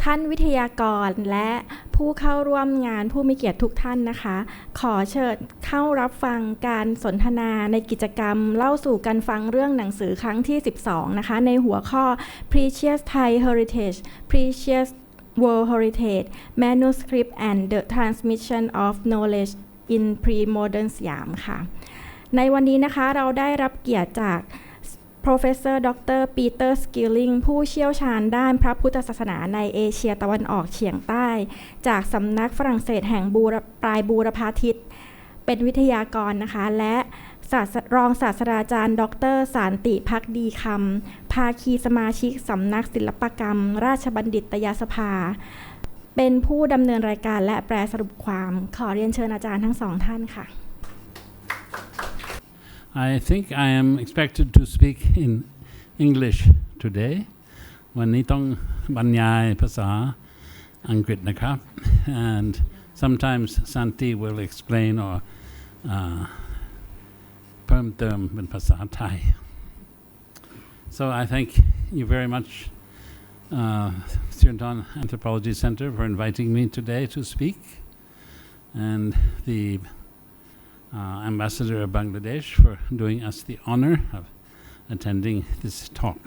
ท่านวิทยากรและผู้เข้าร่วมงานผู้มีเกียรติทุกท่านนะคะขอเชิญเข้ารับฟังการสนทนาในกิจกรรมเล่าสู่กันฟังเรื่องหนังสือครั้งที่12นะคะในหัวข้อ Precious Thai Heritage Precious World Heritage Manuscript and the Transmission of Knowledge in Pre-Modern สยามค่ะในวันนี้นะคะเราได้รับเกียรติจากProf.Dr.Peter Skilling ผู้เชี่ยวชาญด้านพระพุทธศาสนาในเอเชียตะวันออกเฉียงใต้จากสำนักฝรั่งเศสแห่งปลายบูรพาทิตเป็นวิทยากรนะคะและรองศาสตราจารย์ดร.สานติภักดีคำภาคีสมาชิกสำนักศิลปกรรมราชบัณฑิตยสภาเป็นผู้ดำเนินรายการและแปลสรุปความขอเรียนเชิญอาจารย์ทั้งสองท่านค่ะ I think I am expected to speak in English today. วันนี้ต้องบรรยายภาษาอังกฤษนะครับ and sometimes Santi will explain or เพิ่มเติมเป็นภาษาไทย So I thank you very much Sirton Anthropology Center for inviting me today to speak and the Ambassador of Bangladesh for doing us the honor of attending this talk.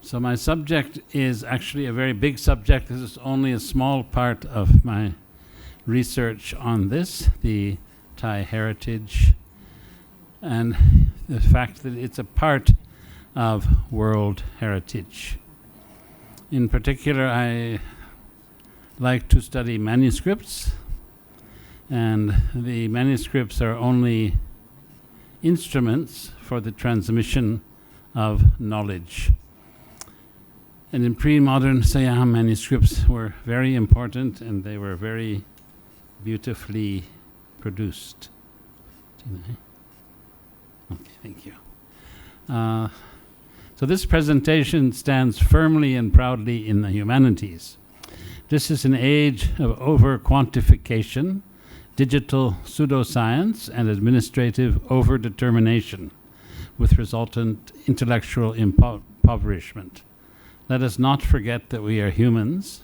So my subject is actually a very big subject. This is only a small part of my research on this, the Thai heritage, and the fact that it's a part of world heritage. In particular, I like to study manuscripts, and the manuscripts are only instruments for the transmission of knowledge. And in pre-modern Siam, manuscripts were very important and they were very beautifully produced. Okay, thank you. So this presentation stands firmly and proudly in the humanities. This is an age of over-quantification, digital pseudoscience, and administrative overdetermination, with resultant intellectual impoverishment. Let us not forget that we are humans,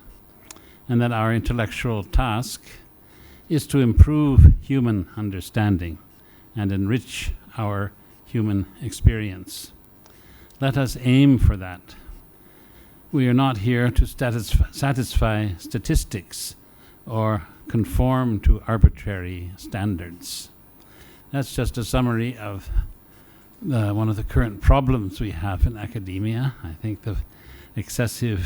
and that our intellectual task is to improve human understanding and enrich our human experience. Let us aim for that. We are not here to satisfy statistics or conform to arbitrary standards. That's just a summary of one of the current problems we have in academia. I think the excessive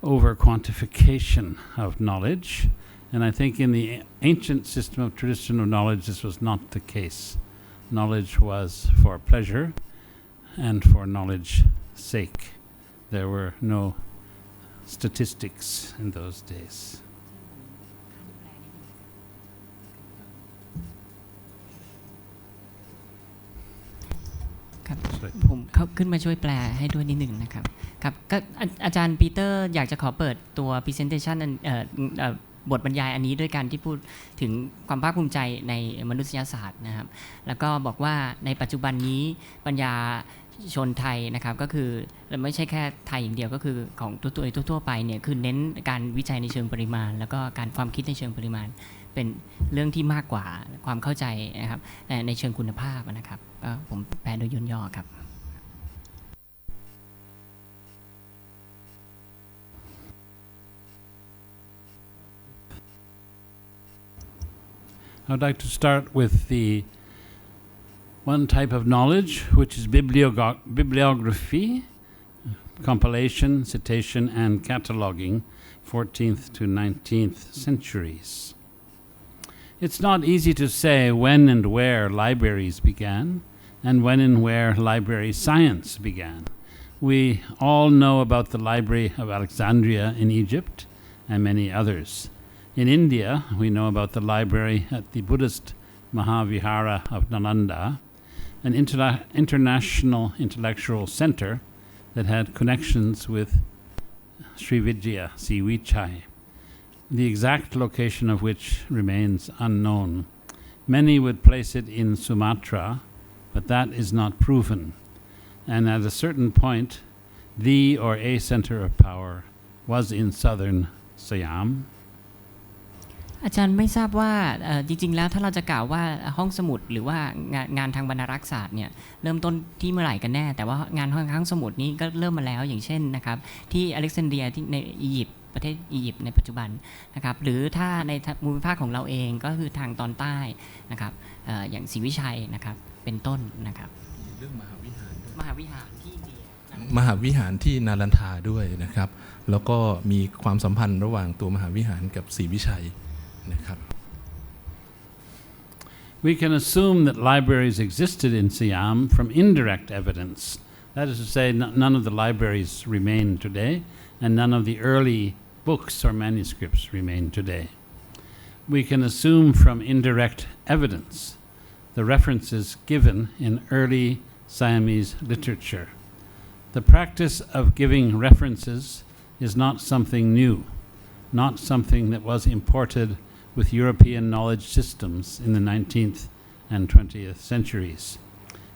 over-quantification of knowledge, and I think in the ancient system of traditional knowledge this was not the case. Knowledge was for pleasure and for knowledge's sake. There were no statistics in those days. ครับผมขึ้นมาช่วยแปลให้ด้วยนิดหนึ่งนะครับครับก็อาจารย์ปีเตอร์อยากจะขอเปิดตัว presentation บทบรรยายอันนี้ด้วยการที่พูดถึงความภาคภูมิใจในมนุษยศาสตร์นะครับแล้วก็บอกว่าในปัจจุบันนี้ปัญญาชนไทยนะครับก็คือไม่ใช่แค่ไทยอย่างเดียวก็คือของทั่วไปเนี่ยคือเน้นการวิจัยในเชิงปริมาณแล้วก็การความคิดในเชิงปริมาณเป็นเรื่องที่มากกว่าความเข้าใจนะครับในเชิงคุณภาพนะครับก็ผมแปลโดยย่นย่อครับ I'd like to start with the one type of knowledge, which is bibliography, compilation, citation, and cataloging, 14th to 19th centuries. It's not easy to say when and where libraries began, and when and where library science began. We all know about the Library of Alexandria in Egypt and many others. In India, we know about the library at the Buddhist Mahavihara of Nalanda, an international intellectual center that had connections with Srividya Sivichai, the exact location of which remains unknown. Many would place it in Sumatra, but that is not proven. And at a certain point, the or a center of power was in southern Siam. อาจารย์ไม่ทราบว่าจริงๆแล้วถ้าเราจะกล่าวว่าห้องสมุดหรือว่างานทางบรรณารักษ์ศาสตร์เนี่ยเริ่มต้นที่เมื่อไหร่กันแน่แต่ว่างานห้องสมุดนี้ก็เริ่มมาแล้วอย่างเช่นนะครับที่อเล็กซานเดรียที่ในอียิปต์ประเทศอียิปต์ในปัจจุบันนะครับหรือถ้าในภูมิภาคของเราเองก็คือทางตอนใต้นะครับอย่างศรีวิชัยนะครับเป็นต้นนะครับเรื่องมหาวิหารที่อินเดียมหาวิหารที่นาลันทาด้วยนะครับแล้วก็มีความสัมพันธ์ระหว่างตัวมหาวิหารกับศรีวิชัยนะครับ We can assume that libraries existed in Siam from indirect evidence. That is to say, none of the libraries remain today, and none of the early books or manuscripts remain today. We can assume from indirect evidence the references given in early Siamese literature. The practice of giving references is not something new, not something that was imported with European knowledge systems in the 19th and 20th centuries.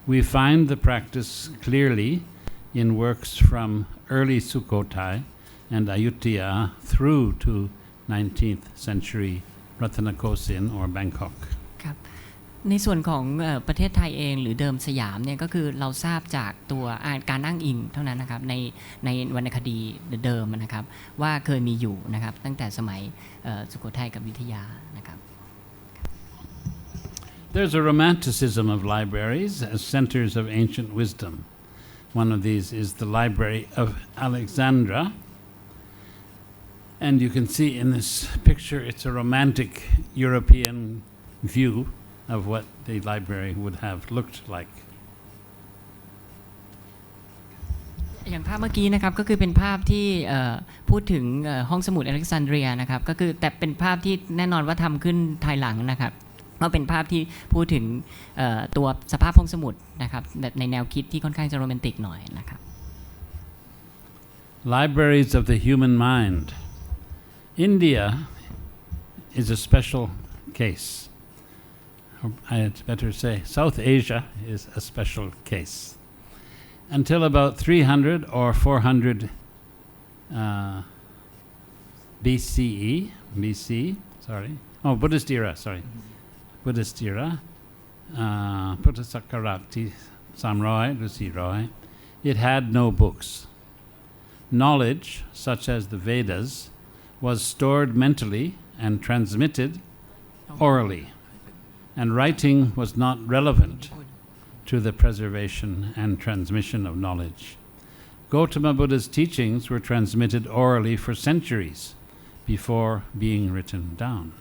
We find the practice clearly in works from early Sukhothai and Ayutthaya through to 19th century Ratanakosin or Bangkok. ครับในส่วนของประเทศไทยเองหรือเดิมสยามเนี่ยก็คือเราทราบจากตัวการอ้างอิงเท่านั้นนะครับในวรรณคดีเดิมนะครับว่าเคยมีอยู่นะครับตั้งแต่สมัยสุโขทัยกับอยุธยานะครับ There's a romanticism of libraries as centers of ancient wisdom. One of these is the Library of Alexandria. And you can see in this picture, it's a romantic European view of what the library would have looked like. อย่างภาพเมื่อกี้นะครับก็คือเป็นภาพที่พูดถึงห้องสมุดอเล็กซานเดรียนะครับก็คือแต่เป็นภาพที่แน่นอนว่าทำขึ้นภายหลังนะครับก็เป็นภาพที่พูดถึงตัวสภาพห้องสมุดนะครับแบบในแนวคิดที่ค่อนข้างจะโรแมนติกหน่อยนะครับ Libraries of the human mind. India is a special case. I'd better say South Asia is a special case. Until about 300 or 400 Buddhist era, Buddhist era, พุทธศักราชที่300 หรือ 400 it had no books. Knowledge, such as the Vedas, was stored mentally and transmitted orally, and writing was not relevant to the preservation and transmission of knowledge. Gautama Buddha's teachings were transmitted orally for centuries before being written down.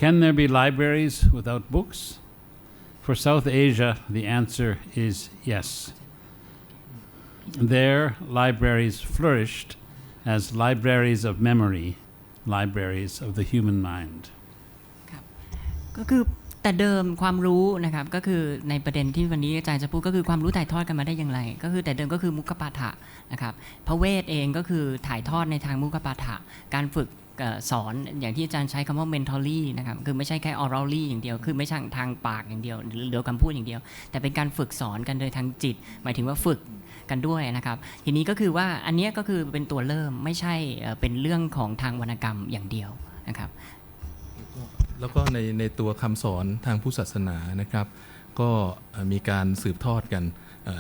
Can there be libraries without books? For South Asia, the answer is yes. There, libraries flourished as libraries of memory, libraries of the human mind. ก็คือแต่เดิมความรู้นะครับก็คือในประเด็นที่วันนี้อาจารย์จะพูดก็คือความรู้ถ่ายทอดกันมาได้อย่างไรก็คือแต่เดิมก็คือมุขปาฐะนะครับพระเวทเองก็คือถ่ายทอดในทางมุขปาฐะการฝึกสอนอย่างที่อาจารย์ใช้คำว่า mentally นะครับคือไม่ใช่แค่ orally อย่างเดียวคือไม่ใช่ทางปากอย่างเดียวหรือคำพูดอย่างเดียวแต่เป็นการฝึกสอนกันโดยทางจิตหมายถึงว่าฝึกกันด้วยนะครับทีนี้ก็คือว่าอันนี้ก็คือเป็นตัวเริ่มไม่ใช่เป็นเรื่องของทางวรรณกรรมอย่างเดียวนะครับแล้วก็ในตัวคำสอนทางพุทธศาสนานะครับก็มีการสืบทอดกัน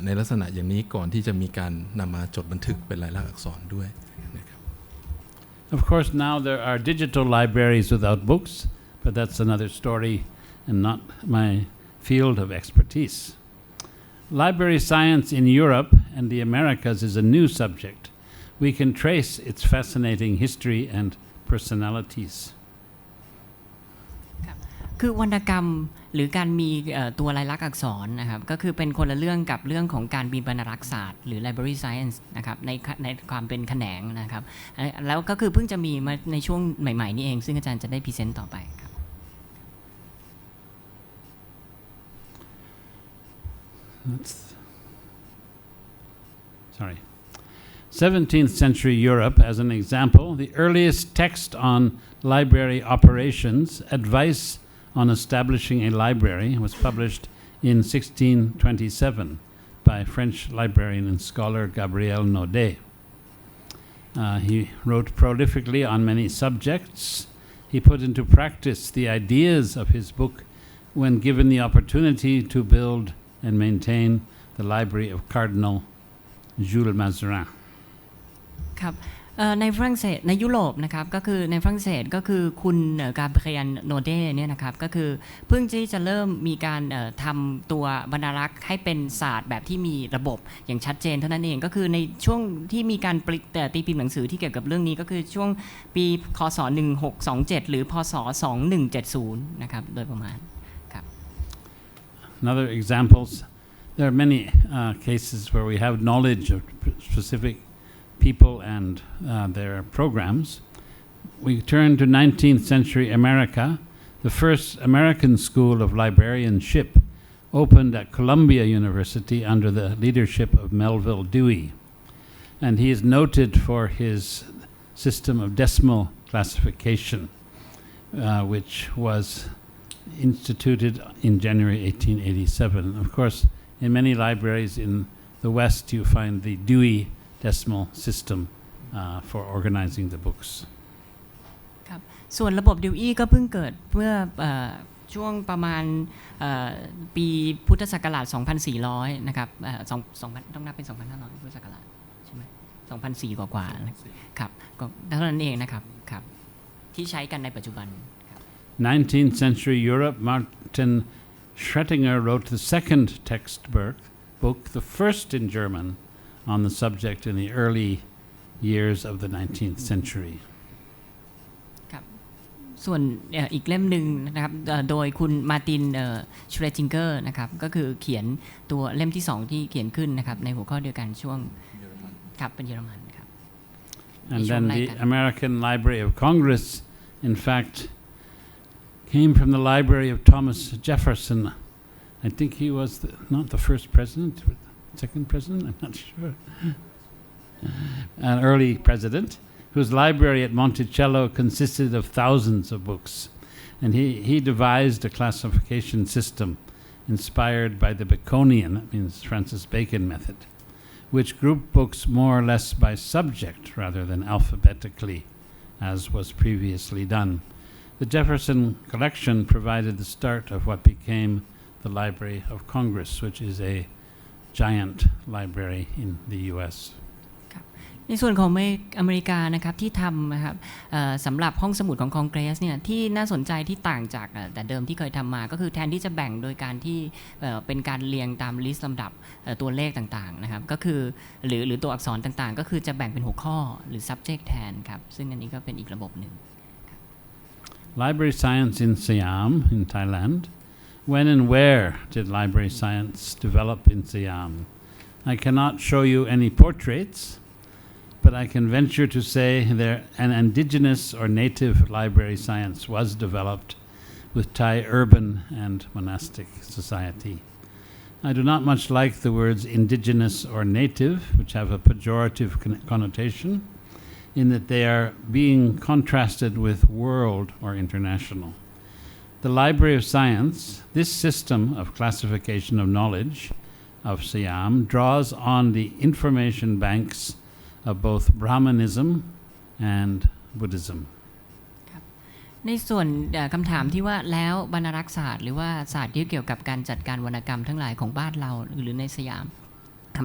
ในลักษณะอย่างนี้ก่อนที่จะมีการนำมาจดบันทึกเป็นลายลักษณ์อักษรด้วยนะครับ Of course, now there are digital libraries without books, but that's another story and not my field of expertise. Library science in Europe and the Americas is a new subject. We can trace its fascinating history and personalities. คือวรรณกรรมหรือการมีตัวลายลักษณ์อักษรนะครับก็คือเป็นคนละเรื่องกับเรื่องของการมีบรรณารักษ์ศาสตร์หรือ library science นะครับในความเป็นแขนงนะครับแล้วก็คือเพิ่งจะมีมาในช่วงใหม่ๆนี้เองซึ่งอาจารย์จะได้พรีเซนต์ต่อไปครับ 17th century Europe, as an example, the earliest text on library operations, Advice on Establishing a Library, was published in 1627 by French librarian and scholar Gabriel Naudet. He wrote prolifically on many subjects. He put into practice the ideas of his book when given the opportunity to build and maintain the library of Cardinal Jules Mazarin. ครับในฝรั่งเศสในยุโรปนะครับก็คือในฝรั่งเศสก็คือคุณกาเบรียลโนเดเนี่ยนะครับก็คือเพิ่งที่จะเริ่มมีการทำตัวบรรลักษ์ให้เป็นศาสตร์แบบที่มีระบบอย่างชัดเจนเท่านั้นเองก็คือในช่วงที่มีการตีพิมพ์หนังสือที่เกี่ยวกับเรื่องนี้ก็คือช่วงปีคศ1627หรือพศ2170นะครับโดยประมาณครับ Another examples, there are many cases where we have knowledge of specific people and their programs. We turn to 19th century America. The first American school of librarianship opened at Columbia University under the leadership of Melville Dewey. And he is noted for his system of decimal classification, which was instituted in January 1887. Of course, in many libraries in the West, you find the Dewey decimal system for organizing the books. ครับส่วนระบบดิวอี้ก็เพิ่งเกิดเมื่อช่วงประมาณปีพุทธศักราช 2400 นะครับ2,000ต้องนับเป็น 2,500 พุทธศักราชใช่ไหม 2,400 กว่าๆครับก็เท่านั้นเองนะครับครับที่ใช้กันในปัจจุบัน 19th century Europe, Martin Schrettinger wrote the second textbook, the first in German, on the subject in the early years of the 19th century. ครับส่วนอีกเล่มหนึ่งนะครับโดยคุณมาร์ตินชเรติงเกอร์นะครับก็คือเขียนตัวเล่มที่2ที่เขียนขึ้นนะครับในหัวข้อเดียวกันช่วงครับเป็นเยอรมันครับ And then the American Library of Congress, in fact, came from the library of Thomas Jefferson. I think he was not the first president, second president, I'm not sure, an early president, whose library at Monticello consisted of thousands of books. And he devised a classification system inspired by the Baconian, that means Francis Bacon method, which grouped books more or less by subject rather than alphabetically, as was previously done. The Jefferson collection provided the start of what became the Library of Congress, which is a giant library in the U.S. ในส่วนของอเมริกานะครับที่ทำนะครับสำหรับห้องสมุดของคองเกรสเนี่ยที่น่าสนใจที่ต่างจากแต่เดิมที่เคยทำมาก็คือแทนที่จะแบ่งโดยการที่เป็นการเรียงตามลิสต์ลำดับตัวเลขต่างๆนะครับก็คือหรือตัวอักษรต่างๆก็คือจะแบ่งเป็นหัวข้อหรือ subject แทนครับซึ่งอันนี้ก็เป็นอีกระบบหนึ่ง Library science in Siam in Thailand. When and where did library science develop in Siam? I cannot show you any portraits, but I can venture to say that an indigenous or native library science was developed with Thai urban and monastic society. I do not much like the words indigenous or native, which have a pejorative connotation, in that they are being contrasted with world or international. The Library of Science, this system of classification of knowledge of Siam, draws on the information banks of both Brahmanism and Buddhism. ในส่วนคำถามที่ว่าแล้วบรรณารักษ์ศาสตร์หรือว่าศาสตร์ที่เกี่ยวกับการจัดการวรรณกรรมทั้งหลายของบ้านเราหรือในสยาม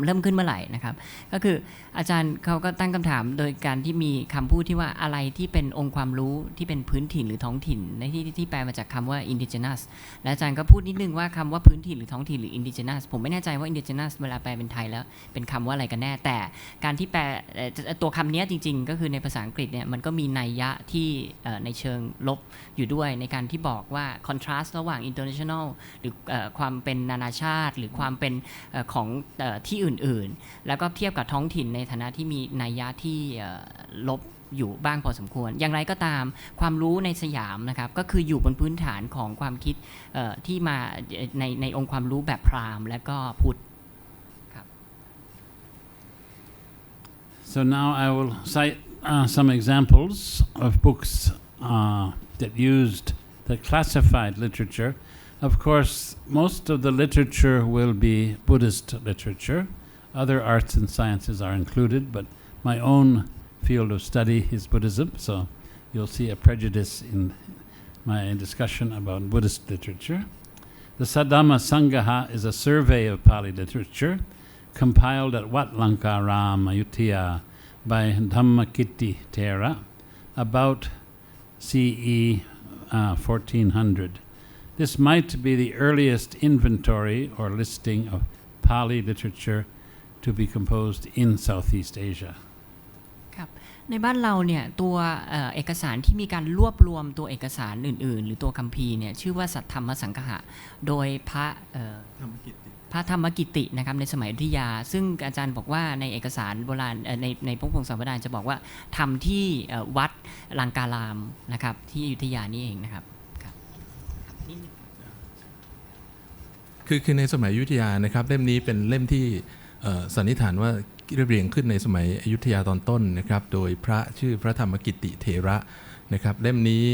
เริ่มขึ้นเมื่อไหร่นะครับก็คืออาจารย์เขาก็ตั้งคำถามโดยการที่มีคำพูดที่ว่าอะไรที่เป็นองค์ความรู้ที่เป็นพื้นถิ่นหรือท้องถิ่นในที่แปลมาจากคำว่า indigenous และอาจารย์ก็พูดนิดนึงว่าคำว่าพื้นถิ่นหรือท้องถิ่นหรือ indigenous ผมไม่แน่ใจว่า indigenous เวลาแปลเป็นไทยแล้วเป็นคำว่าอะไรกันแน่แต่การที่แปลตัวคำนี้จริงๆก็คือในภาษาอังกฤษเนี่ยมันก็มีนัยยะที่ในเชิงลบอยู่ด้วยในการที่บอกว่า contrast ระหว่าง international หรือความเป็นนานาชาติหรือความเป็นของที่อื่นๆแล้วก็เทียบกับท้องถิ่นในฐานะที่มีนัยยะที่ลบอยู่บ้างพอสมควรอย่างไรก็ตามความรู้ในสยามนะครับก็คืออยู่บนพื้นฐานของความคิดที่มาในองค์ความรู้แบบพราหมณ์และก็พุทธครับ So now I will cite some examples of books that classified literature Of course, most of the literature will be Buddhist literature. Other arts and sciences are included, but my own field of study is Buddhism, so you'll see a prejudice in my discussion about Buddhist literature. The Saddhamma Sangaha is a survey of Pali literature compiled at Wat Lankaram, Ayutthaya by Dhammakitti Thera about CE 1400. This might be the earliest inventory or listing of Pali literature to be composed in Southeast Asia. ครับในบ้านเราเนี่ยตัวเอกสารที่มีการรวบรวมตัวเอกสารอื่นๆหรือตัวคัมภีร์เนี่ยชื่อว่าสัทธรรมสังคหะโดยพระธรรมกิตินะครับในสมัยอยุธยาซึ่งอาจารย์บอกว่าในเอกสารโบราณในพวกพงศาวดารจะบอกว่าทำที่วัดลังการามนะครับที่อยุธยานี่เองนะครับคือในสมัยอยุธยานะครับเล่มนี้เป็นเล่มที่สันนิษฐานว่าเรียบเรียงขึ้นในสมัยอยุธยาตอนต้นนะครับโดยพระชื่อพระธรรมกิติเถระนะครับเล่มนี้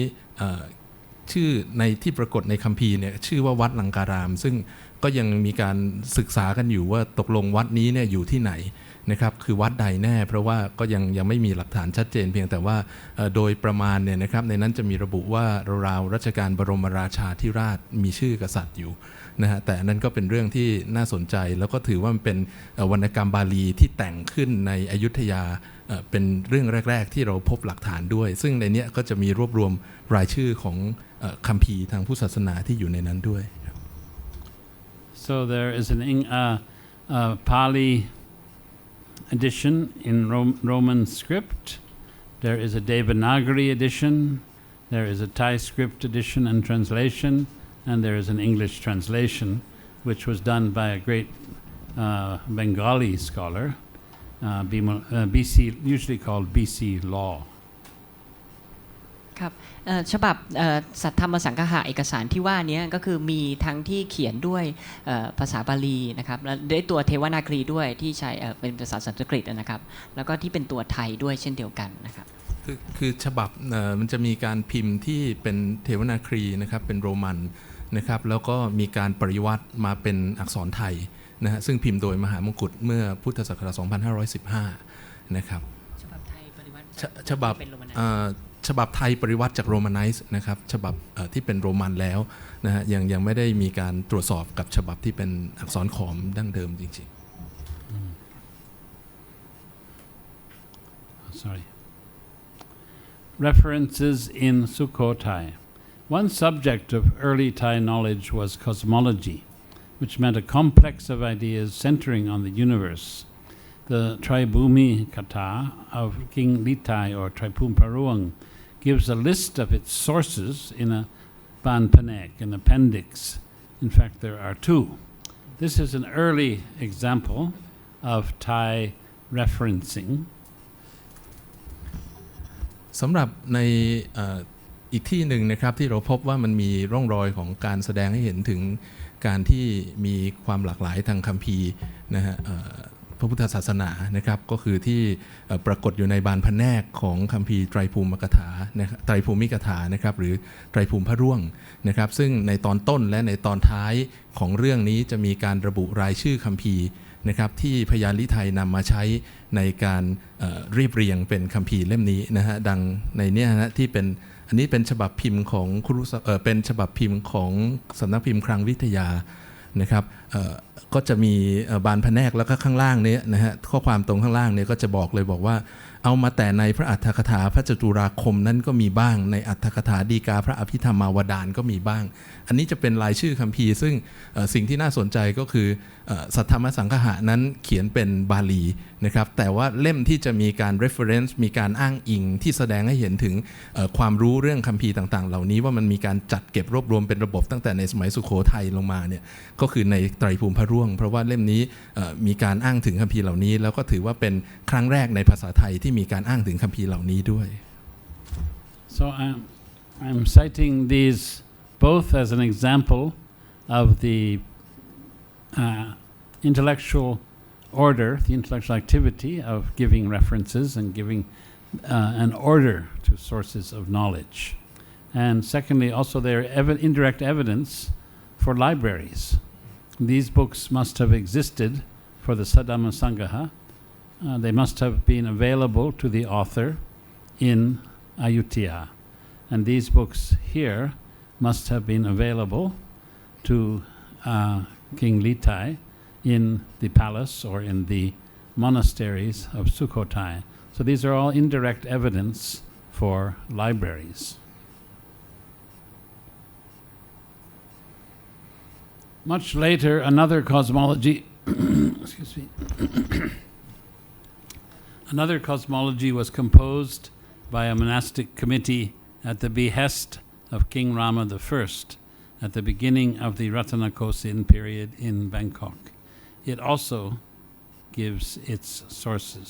ชื่อในที่ปรากฏในคัมภีร์เนี่ยชื่อว่าวัดลังการามซึ่งก็ยังมีการศึกษากันอยู่ว่าตกลงวัดนี้เนี่ยอยู่ที่ไหนนะครับคือวัดใดแน่เพราะว่าก็ยังไม่มีหลักฐานชัดเจนเพียงแต่ว่าโดยประมาณเนี่ยนะครับในนั้นจะมีระบุว่าราวรัชกาลบรมราชาธิราชมีชื่อกษัตริย์อยู่นะฮะแต่นั่นก็เป็นเรื่องที่น่าสนใจแล้วก็ถือว่ามันเป็นวรรณกรรมบาลีที่แต่งขึ้นในอยุธยาเป็นเรื่องแรกๆที่เราพบหลักฐานด้วยซึ่งในนี้ก็จะมีรวบรวมรายชื่อของคัมภีร์ทางพุทธศาสนาที่อยู่ในนั้นด้วย So there is an Pali edition in Roman script. There is a Devanagari edition. There is a Thai script edition and translation. And there is an English translation, which was done by a great Bengali scholar, BC, usually called BC Law. ครับฉบับสัทธรรมสังคหะเอกสารที่ว่านี้ก็คือมีทั้งที่เขียนด้วยภาษาบาลีนะครับและด้วยตัวเทวนากรีด้วยที่ใช้เป็นภาษาสันสกฤตนะครับแล้วก็ที่เป็นตัวไทยด้วยเช่นเดียวกันนะครับคือฉบับมันจะมีการพิมพ์ที่เป็นเทวนาครีนะครับเป็นโรมันนะครับแล้วก็มีการปริวัติมาเป็นอักษรไทยนะฮะซึ่งพิมพ์โดยมหามงกุฎเมื่อพุทธศักราช 2515 นะครับฉบับไทยปริวัติฉบับไทยปริวัติจากโรมาไนซ์นะครับฉบับที่เป็นโรมันแล้วนะฮะยังไม่ได้มีการตรวจสอบกับฉบับที่เป็นอักษรขอมดั้งเดิมจริงๆ Sorry. References in Sukhothai. One subject of early Thai knowledge was cosmology, which meant a complex of ideas centering on the universe. The Traibhumi Katha of King Litai or Traipum Paruang gives a list of its sources in a Ban Panek, an appendix. In fact, there are two. This is an early example of Thai referencing.สำหรับในอีกที่หนึ่งนะครับที่เราพบว่ามันมีร่องรอยของการแสดงให้เห็นถึงการที่มีความหลากหลายทางคัมภีร์นะฮะพระพุทธศาสนานะครับก็คือที่ปรากฏอยู่ในบานพแนกของคัมภีร์ไตรภูมิกถานะครับไตรภูมิกถานะครับหรือไตรภูมิพระร่วงนะครับซึ่งในตอนต้นและในตอนท้ายของเรื่องนี้จะมีการระบุรายชื่อคัมภีร์นะครับที่พยานลิไทยนำมาใช้ในการเรียบเรียงเป็นคัมภีร์เล่มนี้นะฮะดังในเนี้ยนะที่เป็นอันนี้เป็นฉบับพิมพ์ของเป็นฉบับพิมพ์ของสำนักพิมพ์คลังวิทยานะครับก็จะมีบานพแนกแล้วก็ข้างล่างนี้นะฮะข้อความตรงข้างล่างเนี่ยก็จะบอกเลยบอกว่าเอามาแต่ในพระอัฏฐกถาพระจตุราคมนั้นก็มีบ้างในอัฏฐกถาฎีกาพระอภิธรรมาวดารก็มีบ้างอันนี้จะเป็นรายชื่อคัมภีร์ซึ่งสิ่งที่น่าสนใจก็คือสัทธรรมสังคหะนั้นเขียนเป็นบาลีนะครับแต่ว่าเล่มที่จะมีการ reference มีการอ้างอิงที่แสดงให้เห็นถึงความรู้เรื่องคัมภีร์ต่างๆเหล่านี้ว่ามันมีการจัดเก็บรวบรวมเป็นระบบตั้งแต่ในสมัยสุโขทัยลงมาเนี่ยก็คือในไตรภูมิพระร่วงเพราะว่าเล่มนี้มีการอ้างถึงคัมภีร์เหล่านี้แล้วก็ถือว่าเป็นครั้งแรกในภาษาไทยที่มีการอ้างถึงคัมภีร์เหล่านี้ด้วย So I'm citing these both as an example of the intellectual order, the intellectual activity of giving references and giving an order to sources of knowledge. And secondly, also there are indirect evidence for libraries. These books must have existed for the Saddhamma Sangha. They must have been available to the author in Ayutthaya. And these books here must have been available to King Litai in the palace or in the monasteries of Sukhothai. So these are all indirect evidence for libraries. Much later, another cosmology excuse me another cosmology was composed by a monastic committee at the behest of King Rama I at the beginning of the Ratanakosin period in Bangkok. It also gives its sources.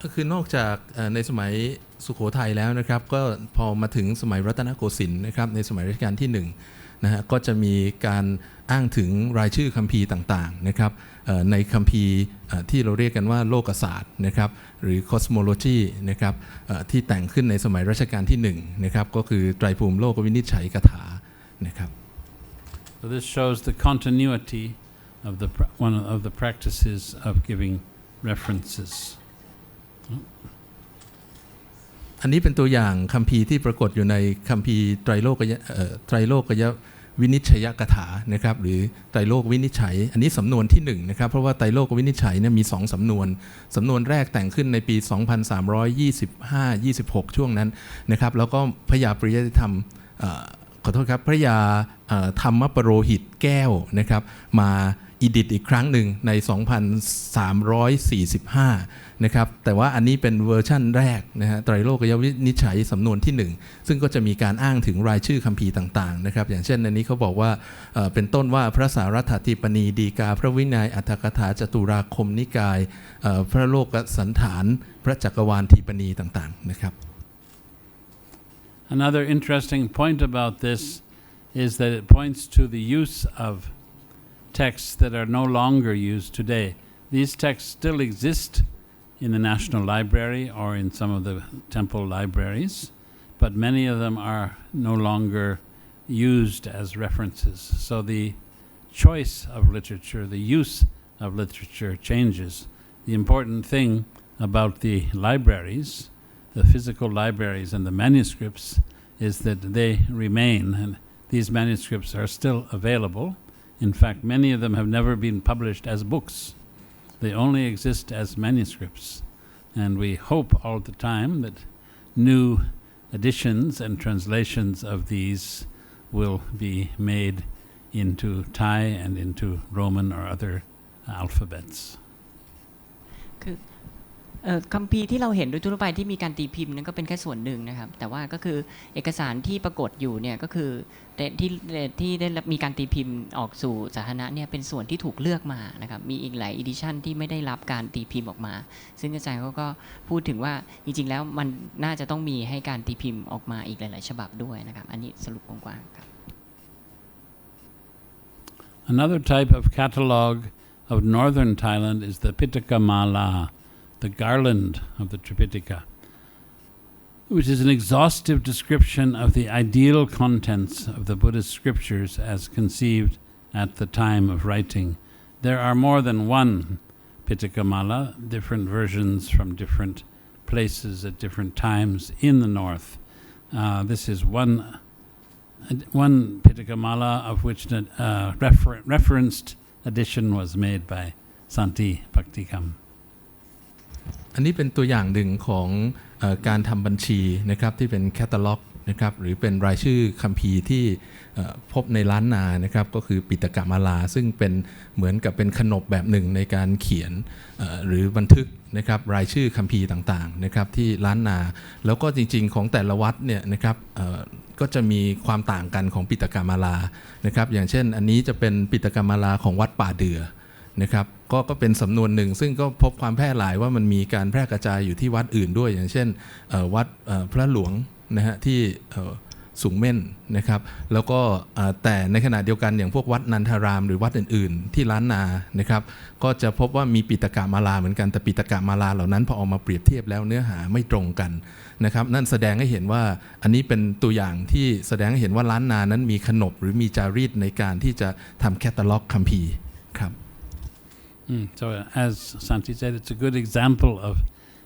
ก็คือนอกจากในสมัยสุโขทัยแล้วนะครับก็พอมาถึงสมัยรัตนโกสินทร์นะครับในสมัยรัชกาลที่1นะฮะก็จะมีการอ้างถึงรายชื่อคัมภีร์ต่างๆนะครับในคัมภีร์ที่เราเรียกกันว่าโลกศาสตร์นะครับหรือ cosmology นะครับที่แต่งขึ้นในสมัยรัชกาลที่1นะครับก็คือไตรภูมิโลกวินิจฉัยกถานะครับ So this shows the continuity of one of the practices of giving references. อันนี้เป็นตัวอย่างคัมภีร์ที่ปรากฏอยู่ในคัมภีร์ไตรโลกยวินิจฉัยกถานะครับหรือไตรโลกวินิจฉัยอันนี้สำนวนที่1นะครับเพราะว่าไตรโลกวินิจฉัยเนี่ยมี2สำนวนแรกแต่งขึ้นในปี 2325-26 ช่วงนั้นนะครับแล้วก็พระยาปริยติธรรมขอโทษครับพระยาธรรมปโรหิตแก้วนะครับมาอีดิทอีกครั้งหนึ่งใน 2345 นะครับแต่ว่าอันนี้เป็นเวอร์ชั่นแรกนะฮะไตรโลกวินิจฉัยสำนวนที่1ซึ่งก็จะมีการอ้างถึงรายชื่อคัมภีร์ต่างๆนะครับอย่างเช่นในนี้เขาบอกว่าเป็นต้นว่าพระสารัตถทีปณีดีกาพระวินัยอัตถกถาจตุราคมนิกายพระโลกสันฐานพระจักรวาลทีปณีต่างๆนะครับ Another interesting point about this is that it points to the use of texts that are no longer used today. These texts still exist in the National Library or in some of the temple libraries, but many of them are no longer used as references. So the choice of literature, the use of literature changes. The important thing about the libraries, the physical libraries and the manuscripts, is that they remain, and these manuscripts are still available. In fact, many of them have never been published as books. They only exist as manuscripts. And we hope all the time that new editions and translations of these will be made into Thai and into Roman or other alphabets. คือคัมภีร์ที่เราเห็นโดยทั่วไปที่มีการตีพิมพ์นั้นก็เป็นแค่ส่วนหนึ่งนะครับแต่ว่าก็คือเอกสารที่ปรากฏอยู่เนี่ยก็คือที่ได้มีการตีพิมพ์ออกสู่สาธารณะเนี่ยเป็นส่วนที่ถูกเลือกมานะครับมีอีกหลายอีดิชั่นที่ไม่ได้รับการตีพิมพ์ออกมาซึ่งอาจารย์เขาก็พูดถึงว่าจริงๆแล้วมันน่าจะต้องมีให้การตีพิมพ์ออกมาอีกหลายๆฉบับด้วยนะครับอันนี้สรุปกว้างๆครับ Another type of catalogue of northern Thailand is the Pitaka Mala, the garland of the Tripitaka, which is an exhaustive description of the ideal contents of the Buddhist scriptures as conceived at the time of writing. There are more than one Pitaka Mala, different versions from different places at different times in the north. This is one Pitaka Mala of which a referenced edition was made by Santi Bhaktikam. อันนี้เป็นตัวอย่างหนึ่งของการทำบัญชีนะครับที่เป็นแคตตาล็อกนะครับหรือเป็นรายชื่อคัมภีร์ที่พบในล้านนานะครับก็คือปิตกมาลาซึ่งเป็นเหมือนกับเป็นขนบแบบหนึ่งในการเขียนหรือบันทึกนะครับรายชื่อคัมภีร์ต่างๆนะครับที่ล้านนาแล้วก็จริงๆของแต่ละวัดเนี่ยนะครับก็จะมีความต่างกันของปิตกมาลานะครับอย่างเช่นอันนี้จะเป็นปิตกมาลาของวัดป่าเดือนะครับก็เป็นสำนวนหนึ่งซึ่งก็พบความแพร่หลายว่ามันมีการแพร่กระจายอยู่ที่วัดอื่นด้วยอย่างเช่นวัดพระหลวงนะฮะที่ สูงเม่นนะครับแล้วก็แต่ในขณะเดียวกันอย่างพวกวัดนันทารามหรือวัดอื่นๆที่ล้านนานะครับก็จะพบว่ามีปิตกมาลาเหมือนกันแต่ปิตกมาลาเหล่านั้นพอเอามาเปรียบเทียบแล้วเนื้อหาไม่ตรงกันนะครับนั่นแสดงให้เห็นว่าอันนี้เป็นตัวอย่างที่แสดงให้เห็นว่าล้านนานั้นมีขนบหรือมีจารีตในการที่จะทำแคตตาล็อกคัมภีร์ครับ So as Santi said, it's a good example of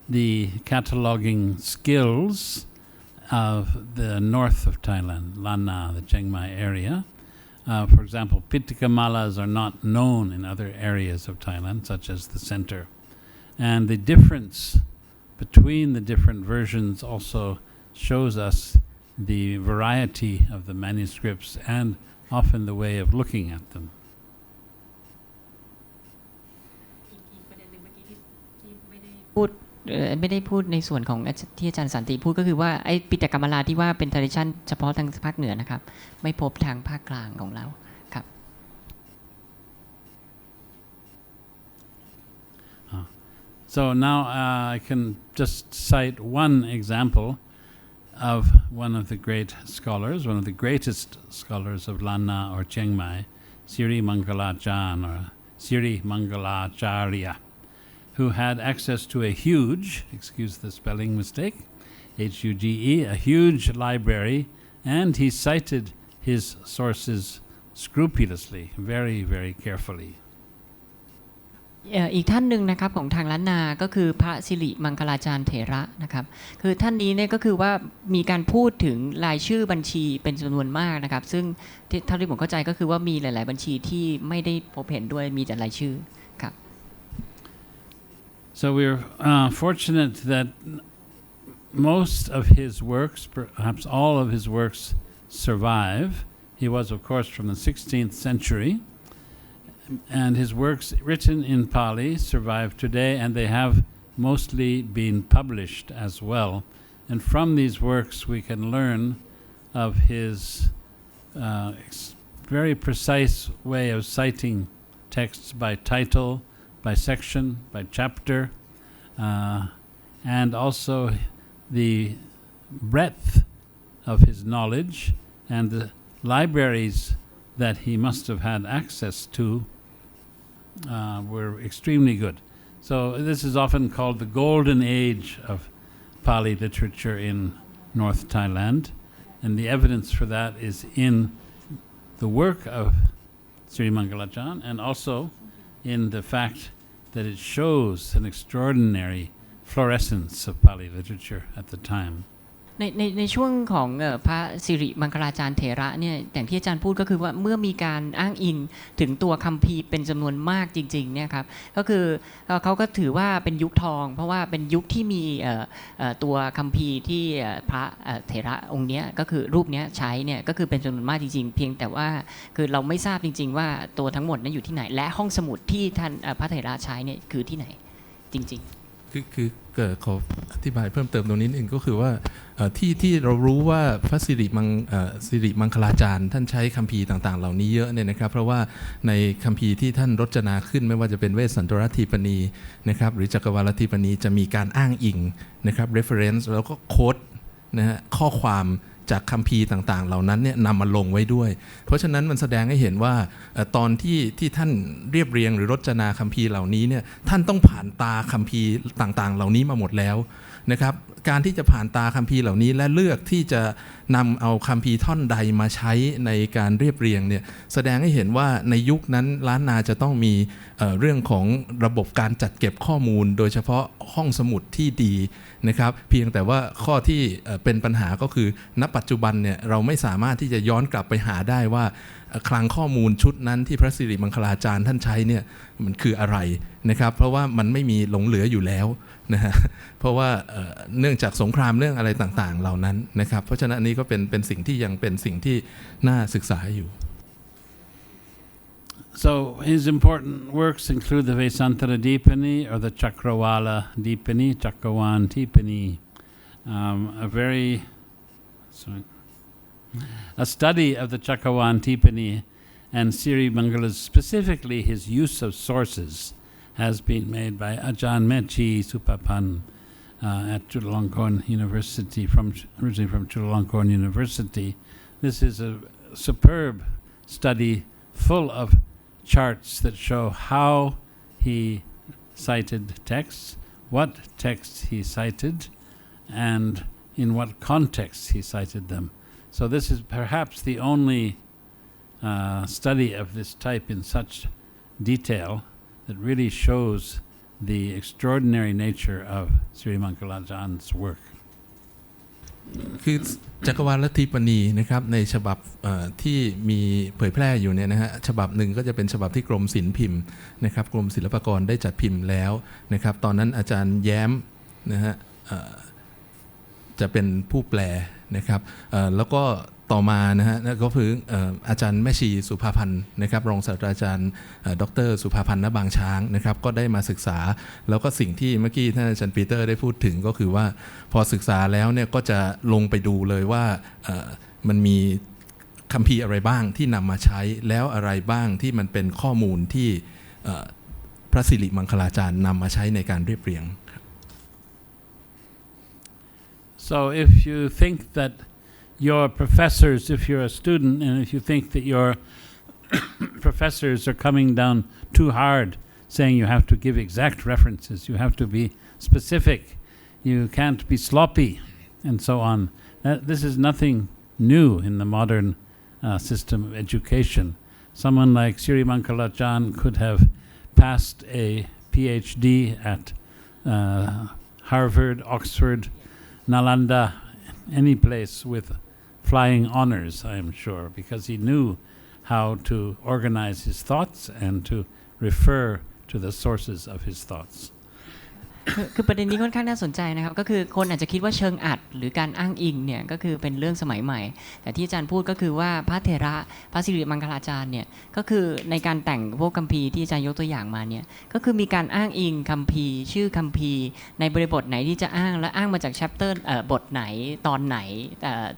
the cataloging skills of the north of Thailand, Lan Na, the Chiang Mai area. For example, Pitaka malas are not known in other areas of Thailand, such as the center. And the difference between the different versions also shows us the variety of the manuscripts and often the way of looking at them. ไม่ได้พูดในส่วนของที่อาจารย์สันติพูดก็คือว่าไอ้ปิตกมาลาที่ว่าเป็น tradition เฉพาะทางภาคเหนือนะครับไม่พบทางภาคกลางของเราครับ So now I can just cite one example of one of the great scholars, one of the greatest scholars of Lan Na or Chiang Mai, Siri Mangalachan or Siri Mangalacharya, who had access to a huge, excuse the spelling mistake, H-U-G-E, a huge library, and he cited his sources scrupulously, very, very carefully. อีกท่านหนึ่งนะครับของทางล้านนาก็คือพระสิริมังคลาจารย์เถระนะครับคือท่านนี้เนี่ยก็คือว่ามีการพูดถึงรายชื่อบัญชีเป็นจำนวนมากนะครับซึ่งเท่าที่ผมเข้าใจก็คือว่ามีหลายๆบัญชีที่ไม่ได้พบเห็นด้วยมีแต่รายชื่อครับ So we're fortunate that most of his works, perhaps all of his works, survive. He was, of course, from the 16th century, and his works written in Pali survive today, and they have mostly been published as well. And from these works, we can learn of his very precise way of citing texts by title, by section, by chapter, and also the breadth of his knowledge and the libraries that he must have had access to were extremely good. So this is often called the golden age of Pali literature in North Thailand, and the evidence for that is in the work of Sri Mangalachan and also in the fact that it shows an extraordinary fluorescence of Pali literature at the time. ในช่วงของพระสิริมังคลาจารย์เถระเนี่ยอย่างที่อาจารย์พูดก็คือว่าเมื่อมีการอ้างอิงถึงตัวคัมภีร์เป็นจำนวนมากจริงๆเนี่ยครับก็คือเขาก็ถือว่าเป็นยุคทองเพราะว่าเป็นยุคที่มีตัวคัมภีร์ที่พระเถระองค์นี้ก็คือรูปนี้ใช้เนี่ยก็คือเป็นจำนวนมากจริงๆเพียงแต่ว่าคือเราไม่ทราบจริงๆว่าตัวทั้งหมดนั้นอยู่ที่ไหนและห้องสมุดที่ท่านพระเถระใช้เนี่ยคือที่ไหนจริงๆคือขออธิบายเพิ่มเติมตรงนี้นิดนึงก็คือว่าที่เรารู้ว่าพระสิริมังคลาจารย์ท่านใช้คัมภีร์ต่างๆเหล่านี้เยอะเนี่ยนะครับเพราะว่าในคัมภีร์ที่ท่านรจนาขึ้นไม่ว่าจะเป็นเวสสันตรทีปณีนะครับหรือจักรวาลทีปณีจะมีการอ้างอิงนะครับ reference แล้วก็โค้ดนะฮะข้อความจากคัมภีร์ต่างๆเหล่านั้นเนี่ยนำมาลงไว้ด้วยเพราะฉะนั้นมันแสดงให้เห็นว่าตอนที่ท่านเรียบเรียงหรือรจนาคัมภีร์เหล่านี้เนี่ยท่านต้องผ่านตาคัมภีร์ต่างๆเหล่านี้มาหมดแล้วนะครับการที่จะผ่านตาคัมภีร์เหล่านี้และเลือกที่จะนำเอาคัมภีร์ท่อนใดมาใช้ในการเรียบเรียงเนี่ยแสดงให้เห็นว่าในยุคนั้นล้านนาจะต้องมีเรื่องของระบบการจัดเก็บข้อมูลโดยเฉพาะห้องสมุดที่ดีนะครับเพียงแต่ว่าข้อที่เป็นปัญหาก็คือณปัจจุบันเนี่ยเราไม่สามารถที่จะย้อนกลับไปหาได้ว่าคลังข้อมูลชุดนั้นที่พระสิริมังคลาจารย์ท่านใช้เนี่ยมันคืออะไรนะครับเพราะว่ามันไม่มีหลงเหลืออยู่แล้วนะฮะเพราะว่าเนื่องจากสงครามเรื่องอะไรต่างๆเหล่านั้นนะครับเพราะฉะนั้นอันนี้ก็เป็นสิ่งที่ยังเป็นสิ่งที่น่าศึกษาอยู่ So his important works include the Vesantara Dipani or the Chakrawala Dipani, Chakrawan Dipani, a study of the Chakrawan Dipani and Siri Mangala's, specifically his use of sources, has been made by Ajahn Mechi Supapan, at Chulalongkorn University, originally from Chulalongkorn University. This is a superb study full of charts that show how he cited texts, what texts he cited, and in what context he cited them. So this is perhaps the only study of this type in such detail that really shows the extraordinary nature of Srimangalajan's work. คือจักรวาลลัทธิปณีนะครับในฉบับที่มีเผยแพร่อยู่เนี่ยนะฮะฉบับหนึ่งก็จะเป็นฉบับที่กรมศิลป์พิมพ์นะครับกรมศิลปากรได้จัดพิมพ์แล้วนะครับตอนนั้นอาจารย์แย้มนะฮะจะเป็นผู้แปลนะครับแล้วก็ต่อมานะฮะก็คืออาจารย์แม่ชีสุภาพันธ์นะครับรองศาสตราจารย์ดร.สุภาพันธ์ณบางช้างนะครับก็ได้มาศึกษาแล้วก็สิ่งที่เมื่อกี้ท่านอาจารย์ปีเตอร์ได้พูดถึงก็คือว่าพอศึกษาแล้วเนี่ยก็จะลงไปดูเลยว่ามันมีคัมภีร์อะไรบ้างที่นำมาใช้แล้วอะไรบ้างที่มันเป็นข้อมูลที่พระสิริมังคลาจารย์นำมาใช้ในการเรียบเรียง So if you think that your professors, if you're a student, and if you think that your professors are coming down too hard, saying you have to give exact references, you have to be specific, you can't be sloppy, and so on. This is nothing new in the modern system of education. Someone like Srimangalajan could have passed a PhD at Harvard, Oxford, Nalanda, any place with flying honors, I am sure, because he knew how to organize his thoughts and to refer to the sources of his thoughts. คือประเด็นนี้ค่อนข้างน่าสนใจนะครับก็คือคนอาจจะคิดว่าเชิงอัดหรือการอ้างอิงเนี่ยก็คือเป็นเรื่องสมัยใหม่แต่ที่อาจารย์พูดก็คือว่าพระเถระพระสิริมังคลาจารย์เนี่ยก็คือในการแต่งพวกคัมภีร์ที่อาจารย์ยกตัวอย่างมาเนี่ยก็คือมีการอ้างอิงคัมภีร์ชื่อคัมภีร์ในบริบทไหนที่จะอ้างและอ้างมาจากแชปเตอร์บทไหนตอนไหน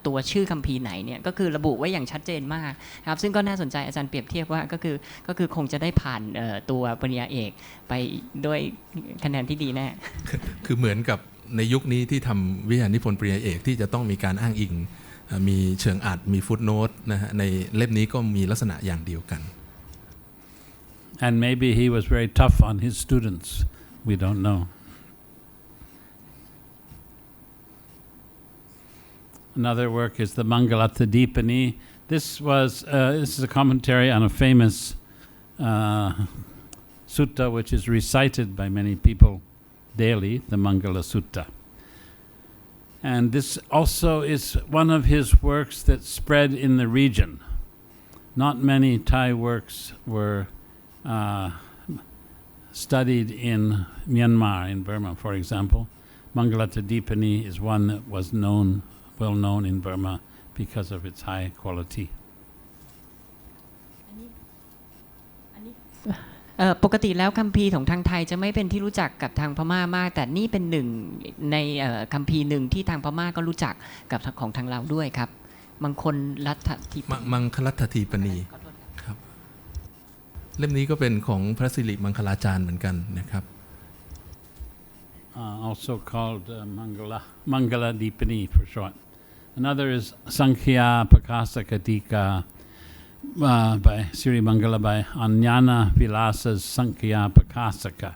ตัวชื่อคัมภีร์ไหนเนี่ยก็คือระบุไว้อย่างชัดเจนมากครับซึ่งก็น่าสนใจอาจารย์เปรียบเทียบว่าก็คือคงจะได้ผ่านตัวปริญญาเอกไปด้วยคะแนนที่ดีแน่คือเหมือนกับในยุคนี้ที่ทำวิทยานิพนธ์ปริญญาเอกที่จะต้องมีการอ้างอิงมีเชิงอัดมีฟุตโนตนะฮะในเล่มนี้ก็มีลักษณะอย่างเดียวกัน And maybe he was very tough on his students. We don't know. Another work is the Mangalatadipani. This is a commentary on a famous sutta which is recited by many people daily, the Mangala Sutta. And this also is one of his works that spread in the region. Not many Thai works were studied in Myanmar, in Burma, for example. Mangalatadipani is one that was well known in Burma because of its high quality. ปกติแล้วคัมภีร์ของทางไทยจะไม่เป็นที่รู้จักกับทางพม่ามากแต่นี่เป็นหนึ่งในคัมภีร์หนึ่งที่ทางพม่าก็รู้จักกับของทางเราด้วยครับมังคลัตถีมังคลัตถีปณีครับเล่มนี้ก็เป็นของพระสิริมังคลาจารย์เหมือนกันนะครับ also called Mangala Dipani for short. Another is Sankhya Pakasaka Dika by Sri Mangala by Anyana Vilasa's Sankhya Pakasaka.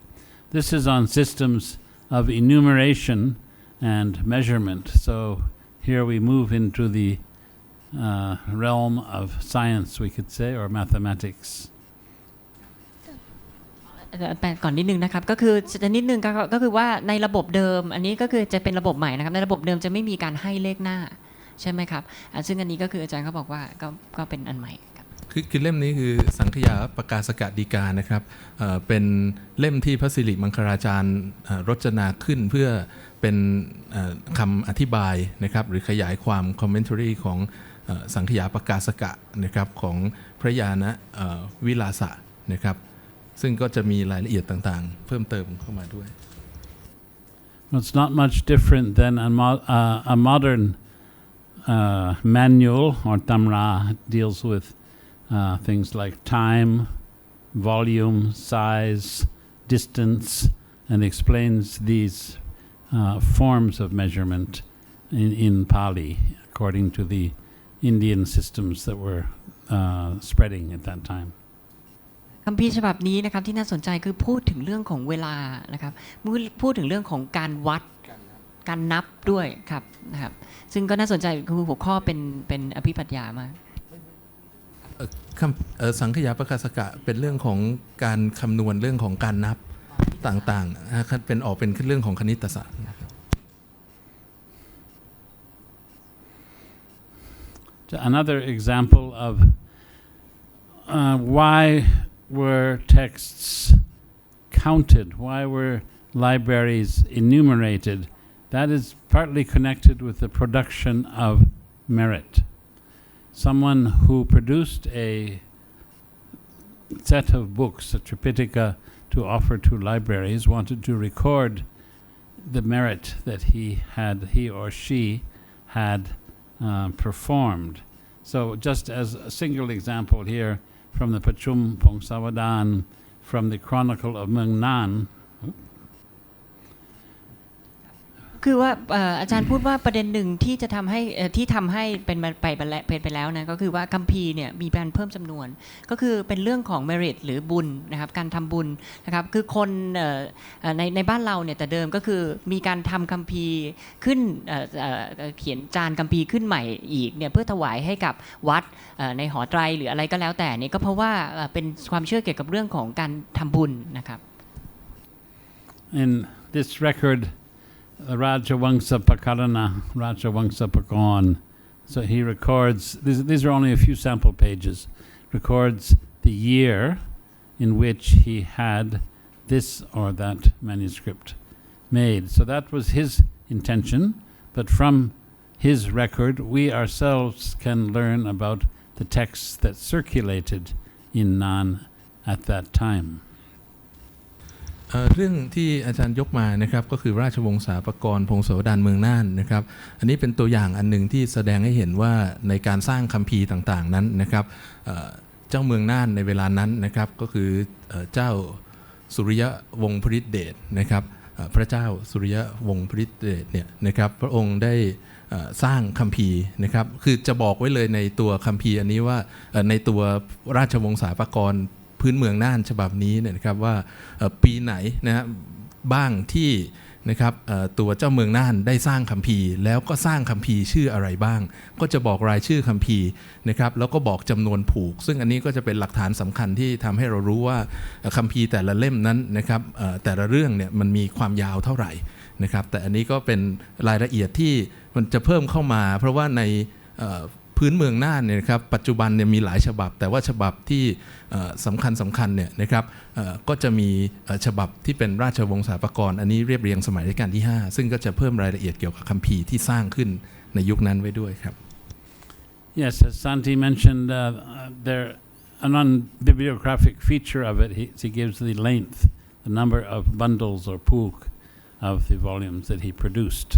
This is on systems of enumeration and measurement. So here we move into the realm of science, we could say, or mathematics. ก่อนนิดนึงนะครับก็คือจะนิดนึงก็คือว่าในระบบเดิมอันนี้ก็คือจะเป็นระบบใหม่นะครับในระบบเดิมจะไม่มีการให้เลขหน้าใช่ไหมครับซึ่งอันนี้ก็คืออาจารย์เขาบอกว่าก็เป็นอันใหม่คือเล่มนี้คือสังขยาปกาสกฎีกานะครับเป็นเล่มที่พระสิริมังคลาจารย์รจนาขึ้นเพื่อเป็นคำอธิบายนะครับหรือขยายความคอมเมนต์รีของสังขยาปกาสกะนะครับของพระญาณวิลาสะนะครับซึ่งก็จะมีรายละเอียดต่างๆเพิ่มเติมเข้ามาด้วย It's not much different than a modern manual or tamra deals with things like time, volume, size, distance, and explains these forms of measurement in Pali according to the Indian systems that were spreading at that time. คัมภีร์ฉบับนี้นะครับที่น่าสนใจคือพูดถึงเรื่องของเวลานะครับพูดถึงเรื่องของการวัดการนับด้วยครับนะครับซึ่งก็น่าสนใจคือหัวข้อเป็นอภิปรัชญามากสังขยาประกาศกะเป็นเรื่องของการคำนวณเรื่องของการนับต่างๆเป็นเรื่องของคณิตศาสตร์นะครับ Another example of why were texts counted, why were libraries enumerated, that is partly connected with the production of merit. Someone who produced a set of books, a Tripitaka, to offer to libraries wanted to record the merit that he or she had performed. So just as a single example here from the Pachum Pongsawadan, from the Chronicle of Mung Nan. คือว่าอาจารย์พูดว่าประเด็นหนึ่งที่จะทำให้เป็นไปแล้วนะก็คือว่าคัมภีร์เนี่ยมีการเพิ่มจำนวนก็คือเป็นเรื่องของ merit หรือบุญนะครับการทำบุญนะครับคือคนในบ้านเราเนี่ยแต่เดิมก็คือมีการทำคัมภีร์ขึ้นเขียนจานคัมภีร์ขึ้นใหม่อีกเนี่ยเพื่อถวายให้กับวัดในหอไตรหรืออะไรก็แล้วแต่เนี่ยก็เพราะว่าเป็นความเชื่อเกี่ยวกับเรื่องของการทำบุญนะครับ In this record Rajavangsa Pakarana, Rajavangsa Pakon. So he records, these are only a few sample pages, records the year in which he had this or that manuscript made. So that was his intention, but from his record we ourselves can learn about the texts that circulated in Nan at that time. เรื่องที่อาจารย์ยกมานะครับก็คือราชวงศาปกรณ์พงศาวดารเมืองน่านนะครับอันนี้เป็นตัวอย่างอันหนึ่งที่แสดงให้เห็นว่าในการสร้างคัมภีร์ต่างๆนั้นนะครับเจ้าเมืองน่านในเวลานั้นนะครับก็คือเจ้าสุริยวงศ์พฤทธิเดชนะครับพระเจ้าสุริยวงศ์พฤทธิเดชเนี่ยนะครับพระองค์ได้สร้างคัมภีร์นะครับคือจะบอกไว้เลยในตัวคัมภีร์อันนี้ว่าในตัวราชวงศาปกรณ์พื้นเมืองน่านฉบับนี้เนี่ยนะครับว่าปีไหนนะบ้างที่นะครับตัวเจ้าเมืองน่านได้สร้างคัมภีร์แล้วก็สร้างคัมภีร์ชื่ออะไรบ้างก็จะบอกรายชื่อคัมภีร์นะครับแล้วก็บอกจำนวนผูกซึ่งอันนี้ก็จะเป็นหลักฐานสำคัญที่ทำให้เรารู้ว่าคัมภีร์แต่ละเล่มนั้นนะครับแต่ละเรื่องเนี่ยมันมีความยาวเท่าไหร่นะครับแต่อันนี้ก็เป็นรายละเอียดที่มันจะเพิ่มเข้ามาเพราะว่าในพื้นเมืองน่านเนี่ยครับปัจจุบันเนี่ยมีหลายฉบับแต่ว่าฉบับที่สำคัญเนี่ยนะครับก็จะมีฉบับที่เป็นราชวงศาปกรณ์อันนี้เรียบเรียงสมัยรัชกาลที่5ซึ่งก็จะเพิ่มรายละเอียดเกี่ยวกับคัมภีร์ที่สร้างขึ้นในยุคนั้นไว้ด้วยครับ Yes, as Santi mentioned, there an unbibliographic feature of it. He gives the length, the number of bundles or puk of the volumes that he produced,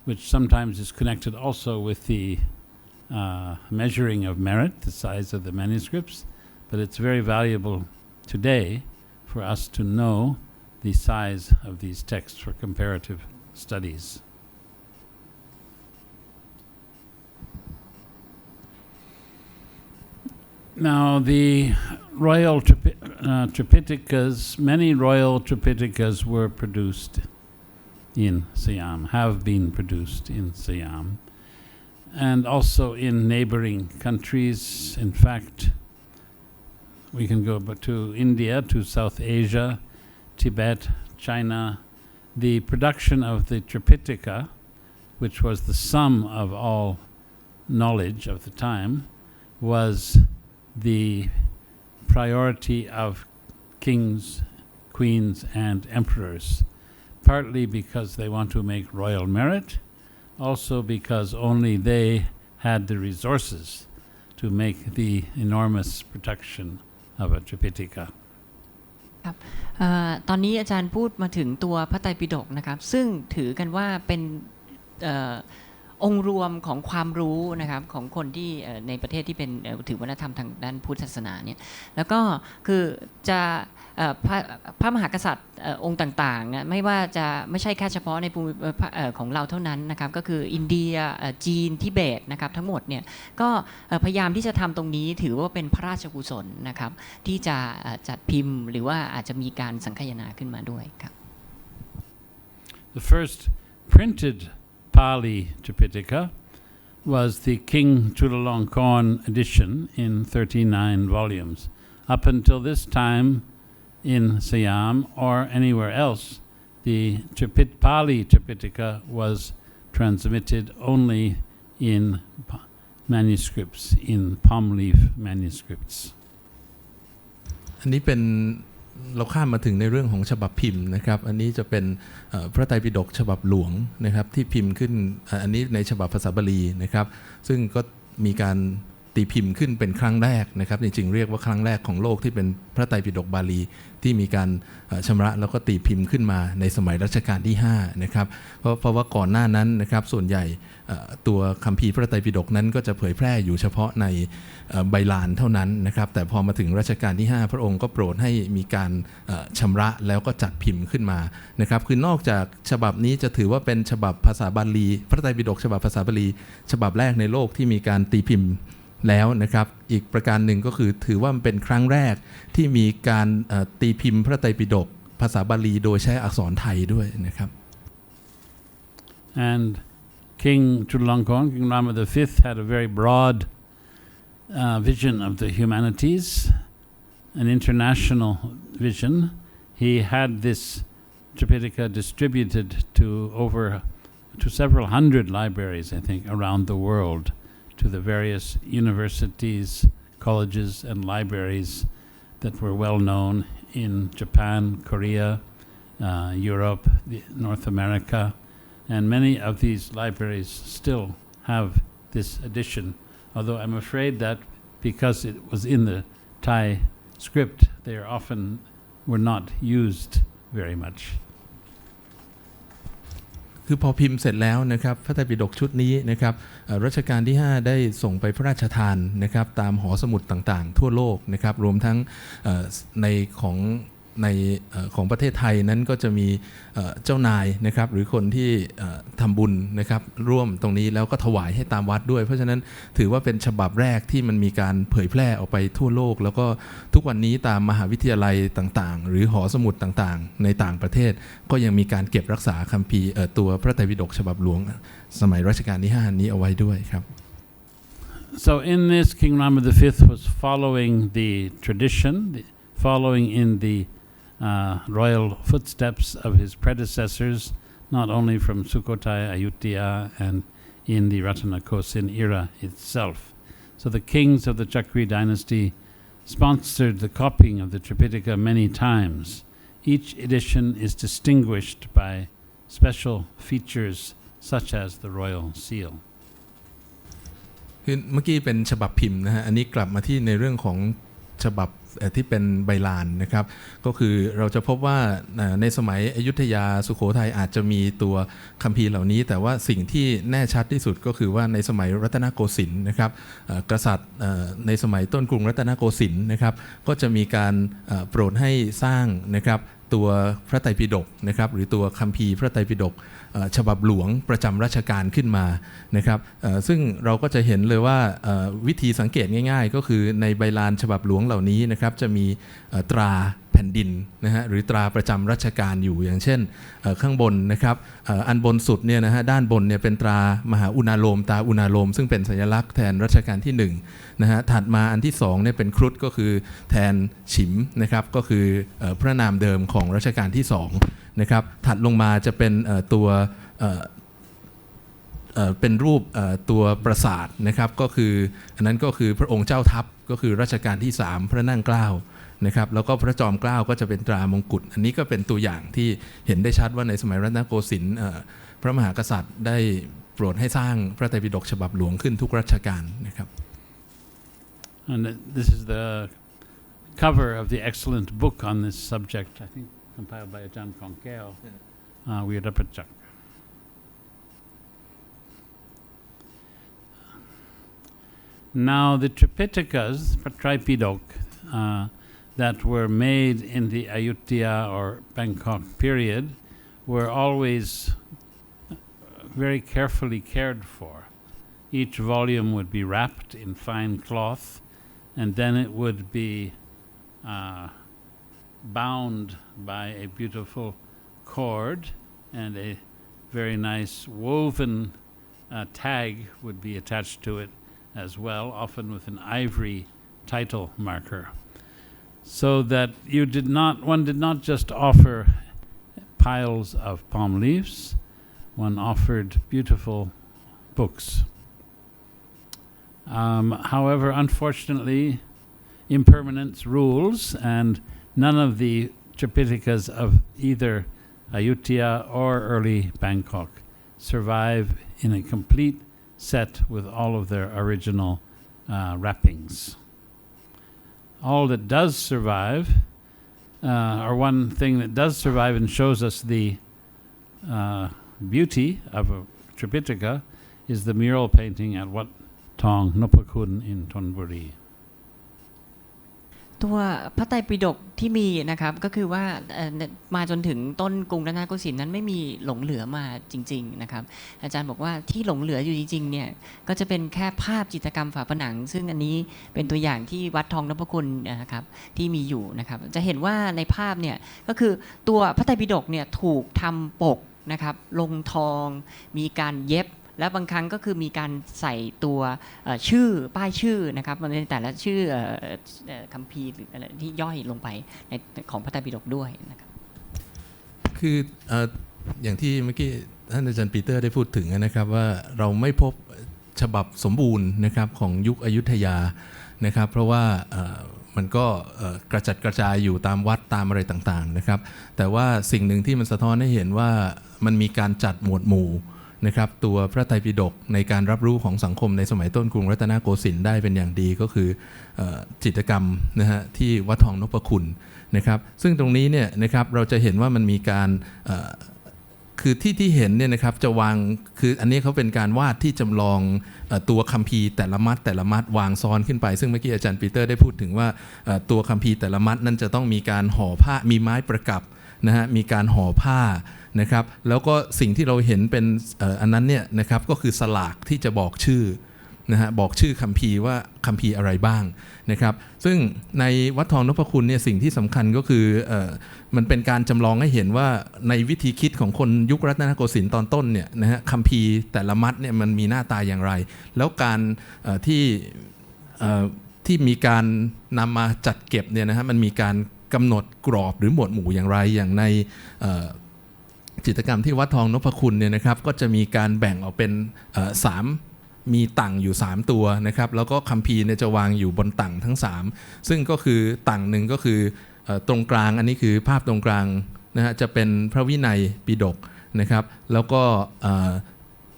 which sometimes is connected also with the measuring of merit, the size of the manuscripts, but it's very valuable today for us to know the size of these texts for comparative studies. Now, the royal Tripitakas, many royal Tripitakas were produced in Siam, have been produced in Siam, and also in neighboring countries. In fact, we can go to India, to South Asia, Tibet, China. The production of the Tripitaka, which was the sum of all knowledge of the time, was the priority of kings, queens, and emperors, partly because they want to make royal merit, also because only they had the resources to make the enormous production of a Tripitaka. ครับตอนนี้อาจารย์พูดมาถึงตัวพระไตรปิฎกนะครับซึ่งถือกันว่าเป็นองค์รวมของความรู้นะครับของคนที่ในประเทศที่เป็นถือวัฒนธรรมทางด้านพุทธศาสนาเนี่ยแล้วก็คือจะ พระมหากษัตริย์องค์ต่างๆนะไม่ว่าจะไม่ใช่แค่เฉพาะในภูมิของเราเท่านั้นนะครับก็คืออินเดียจีนทิเบตนะครับทั้งหมดเนี่ยก็พยายามที่จะทำตรงนี้ถือว่าเป็นพระราชกุศลนะครับที่จะจัดพิมพ์หรือว่าอาจจะมีการสังคายนาขึ้นมาด้วยครับ The first printed Pali Tripitaka was the King Chulalongkorn edition in 39 volumes. Up until this time in Siam or anywhere else, the Pali Tripitaka was transmitted only in manuscripts, in palm leaf manuscripts. อันนี้เป็นเราข้ามมาถึงในเรื่องของฉบับพิมพ์นะครับอันนี้จะเป็นพระไตรปิฎกฉบับหลวงนะครับที่พิมพ์ขึ้นอันนี้ในฉบับภาษาบาลีนะครับซึ่งก็มีการตีพิมพ์ขึ้นเป็นครั้งแรกนะครับจริงๆเรียกว่าครั้งแรกของโลกที่เป็นพระไตรปิฎกบาลีที่มีการชำระแล้วก็ตีพิมพ์ขึ้นมาในสมัยรัชกาลที่5นะครับเพราะว่าก่อนหน้านั้นนะครับส่วนใหญ่ตัวคัมภีร์พระไตรปิฎกนั้นก็จะเผยแพร่อยู่เฉพาะในใบลานเท่านั้นนะครับแต่พอมาถึงรัชกาลที่5พระองค์ก็โปรดให้มีการชำระแล้วก็จัดพิมพ์ขึ้นมานะครับคือนอกจากฉบับนี้จะถือว่าเป็นฉบับภาษาบาลีพระไตรปิฎกฉบับภาษาบาลีฉบับแรกในโลกที่มีการตีพิมพ์แล้วนะครับอีกประการหนึ่งก็คือถือว่ามันเป็นครั้งแรกที่มีการตีพิมพ์พระไตรปิฎกภาษาบาลีโดยใช้อักษรไทยด้วยนะครับ And King Chulalongkorn, King Rama V, had a very broad vision of the humanities, an international vision. He had this Tripitaka distributed to several hundred libraries, I think, around the world, to the various universities, colleges, and libraries that were well known in Japan, Korea, Europe, North America, and many of these libraries still have this edition, although I'm afraid that because it was in the Thai script, they were not used very much. คือพอพิมพ์เสร็จแล้วนะครับพระไตรปิฎกชุดนี้นะครับรัชกาลที่5ได้ส่งไปพระราชทานนะครับตามหอสมุดต่างๆทั่วโลกนะครับรวมทั้งในของประเทศไทยนั้นก็จะมีเจ้านายนะครับหรือคนที่ทำบุญนะครับร่วมตรงนี้แล้วก็ถวายให้ตามวัดด้วยเพราะฉะนั้นถือว่าเป็นฉบับแรกที่มันมีการเผยแพร่ออกไปทั่วโลกแล้วก็ทุกวันนี้ตามมหาวิทยาลัยต่างๆหรือหอสมุดต่างๆในต่างประเทศก็ยังมีการเก็บรักษาคัมภีร์ตัวพระไตรปิฎกฉบับหลวงสมัยรัชกาลที่5นี้เอาไว้ด้วยครับ So in this King Rama V was following the tradition, following in the royal footsteps of his predecessors, not only from Sukhothai, Ayutthaya, and in the Ratanakosin era itself. So the kings of the Chakri dynasty sponsored the copying of the Tripitaka many times. Each edition is distinguished by special features such as the royal seal. คือเมื่อกี้เป็นฉบับพิมพ์นะฮะอันนี้กลับมาที่ในเรื่องของฉบับที่เป็นใบลานนะครับก็คือเราจะพบว่าในสมัยอยุธยาสุโขทัยอาจจะมีตัวคัมภีร์เหล่านี้แต่ว่าสิ่งที่แน่ชัดที่สุดก็คือว่าในสมัยรัตนโกสินทร์นะครับกษัตริย์ในสมัยต้นกรุงรัตนโกสินทร์นะครับก็จะมีการโปรดให้สร้างนะครับตัวพระไตรปิฎกนะครับหรือตัวคัมภีร์พระไตรปิฎกฉบับหลวงประจำราชการขึ้นมานะครับซึ่งเราก็จะเห็นเลยว่าวิธีสังเกตง่ายๆก็คือในใบลานฉบับหลวงเหล่านี้นะครับจะมีตราแผ่นดินนะฮะหรือตราประจำราชการอยู่อย่างเช่นข้างบนนะครับอันบนสุดเนี่ยนะฮะด้านบนเนี่ยเป็นตรามหาอุณาโลมตาอุณาโลมซึ่งเป็นสัญลักษณ์แทนรัชกาลที่1นะฮะถัดมาอันที่2เนี่ยเป็นครุฑก็คือแทนฉิมนะครับก็คือพระนามเดิมของรัชกาลที่2นะครับถัดลงมาจะเป็นตัวเป็นรูปตัวปราสาทนะครับก็คืออันนั้นก็คือพระองค์เจ้าทัพก็คือรัชกาลที่3พระนั่งเกล้านะครับแล้วก็พระจอมเกล้าก็จะเป็นตรามงกุฎอันนี้ก็เป็นตัวอย่างที่เห็นได้ชัดว่าในสมัยรัตนโกสินทร์พระมหากษัตริย์ได้โปรดให้สร้างพระไตรปิฎกฉบับหลวงขึ้นทุกรัชกาลนะครับ And this is the cover of the excellent book on this subject, I think compiled by Ajahn Kongkeo, Virapachak. Now the Tripitakas, Tripidok, that were made in the Ayutthaya or Bangkok period were always very carefully cared for. Each volume would be wrapped in fine cloth, and then it would be bound by a beautiful cord, and a very nice woven tag would be attached to it as well, often with an ivory title marker, so that one did not just offer piles of palm leaves, one offered beautiful books. However, unfortunately, impermanence rules, and none of the Tripitakas of either Ayutthaya or early Bangkok survive in a complete set with all of their original wrappings. All that does survive, or one thing that does survive and shows us the beauty of a Tripitaka, is the mural painting at Wat Thong Nopakun in Thonburi. ตัวพระไตรปิฎกที่มีนะครับก็คือว่ามาจนถึงต้นกรุงรัตนโกสินทร์นั้นไม่มีหลงเหลือมาจริงๆนะครับอาจารย์บอกว่าที่หลงเหลืออยู่จริงๆเนี่ยก็จะเป็นแค่ภาพจิตรกรรมฝาผนังซึ่งอันนี้เป็นตัวอย่างที่วัดทองนพคุณนะครับที่มีอยู่นะครับจะเห็นว่าในภาพเนี่ยก็คือตัวพระไตรปิฎกเนี่ยถูกทำปกนะครับลงทองมีการเย็บและบางครั้งก็คือมีการใส่ตัวชื่อป้ายชื่อนะครับในแต่ละชื่อคัมภีร์หรืออะไรที่ย่อยลงไปในของพระไตรปิฎกด้วยนะครับคืออย่างที่เมื่อกี้ท่านอาจารย์ปีเตอร์ได้พูดถึงนะครับว่าเราไม่พบฉบับสมบูรณ์นะครับของยุคอยุธยานะครับเพราะว่ามันก็กระจัดกระจายอยู่ตามวัดตามอะไรต่างๆนะครับแต่ว่าสิ่งหนึ่งที่มันสะท้อนให้เห็นว่ามันมีการจัดหมวดหมู่นะครับตัวพระไตรปิฎกในการรับรู้ของสังคมในสมัยต้นกรุงรัตนโกสินทร์ได้เป็นอย่างดีก็คือจิตรกรรมนะฮะที่วัดทองนพคุณนะครับซึ่งตรงนี้เนี่ยนะครับเราจะเห็นว่ามันมีการคือที่เห็นเนี่ยนะครับจะวางคืออันนี้เขาเป็นการวาดที่จำลองตัวคัมภีร์แต่ละมัดวางซ้อนขึ้นไปซึ่งเมื่อกี้อาจารย์ปีเตอร์ได้พูดถึงว่าตัวคัมภีร์แต่ละมัดนั้นจะต้องมีการห่อผ้ามีไม้ประกับนะฮะมีการห่อผ้านะครับแล้วก็สิ่งที่เราเห็นเป็นอันนั้นเนี่ยนะครับก็คือสลากที่จะบอกชื่อนะฮะบอกชื่อคัมภีร์ว่าคัมภีร์อะไรบ้างนะครับซึ่งในวัดทองนพคุณเนี่ยสิ่งที่สำคัญก็คือมันเป็นการจำลองให้เห็นว่าในวิธีคิดของคนยุครัตนโกสินทร์ตอนต้นเนี่ยนะฮะคัมภีร์แต่ละมัดเนี่ยมันมีหน้าตาอย่างไรแล้วการที่มีการนำมาจัดเก็บเนี่ยนะฮะมันมีการกำหนดกรอบหรือหมวดหมู่อย่างไรอย่างในจิตรกรรมที่วัดทองนพคุณเนี่ยนะครับก็จะมีการแบ่งออกเป็น3มีตั่งอยู่3ตัวนะครับแล้วก็คัมภีร์เนี่ยจะวางอยู่บนตั่งทั้ง3ซึ่งก็คือตั่งหนึ่งก็คือตรงกลางอันนี้คือภาพตรงกลางนะฮะจะเป็นพระวินัยปิฎกนะครับแล้วก็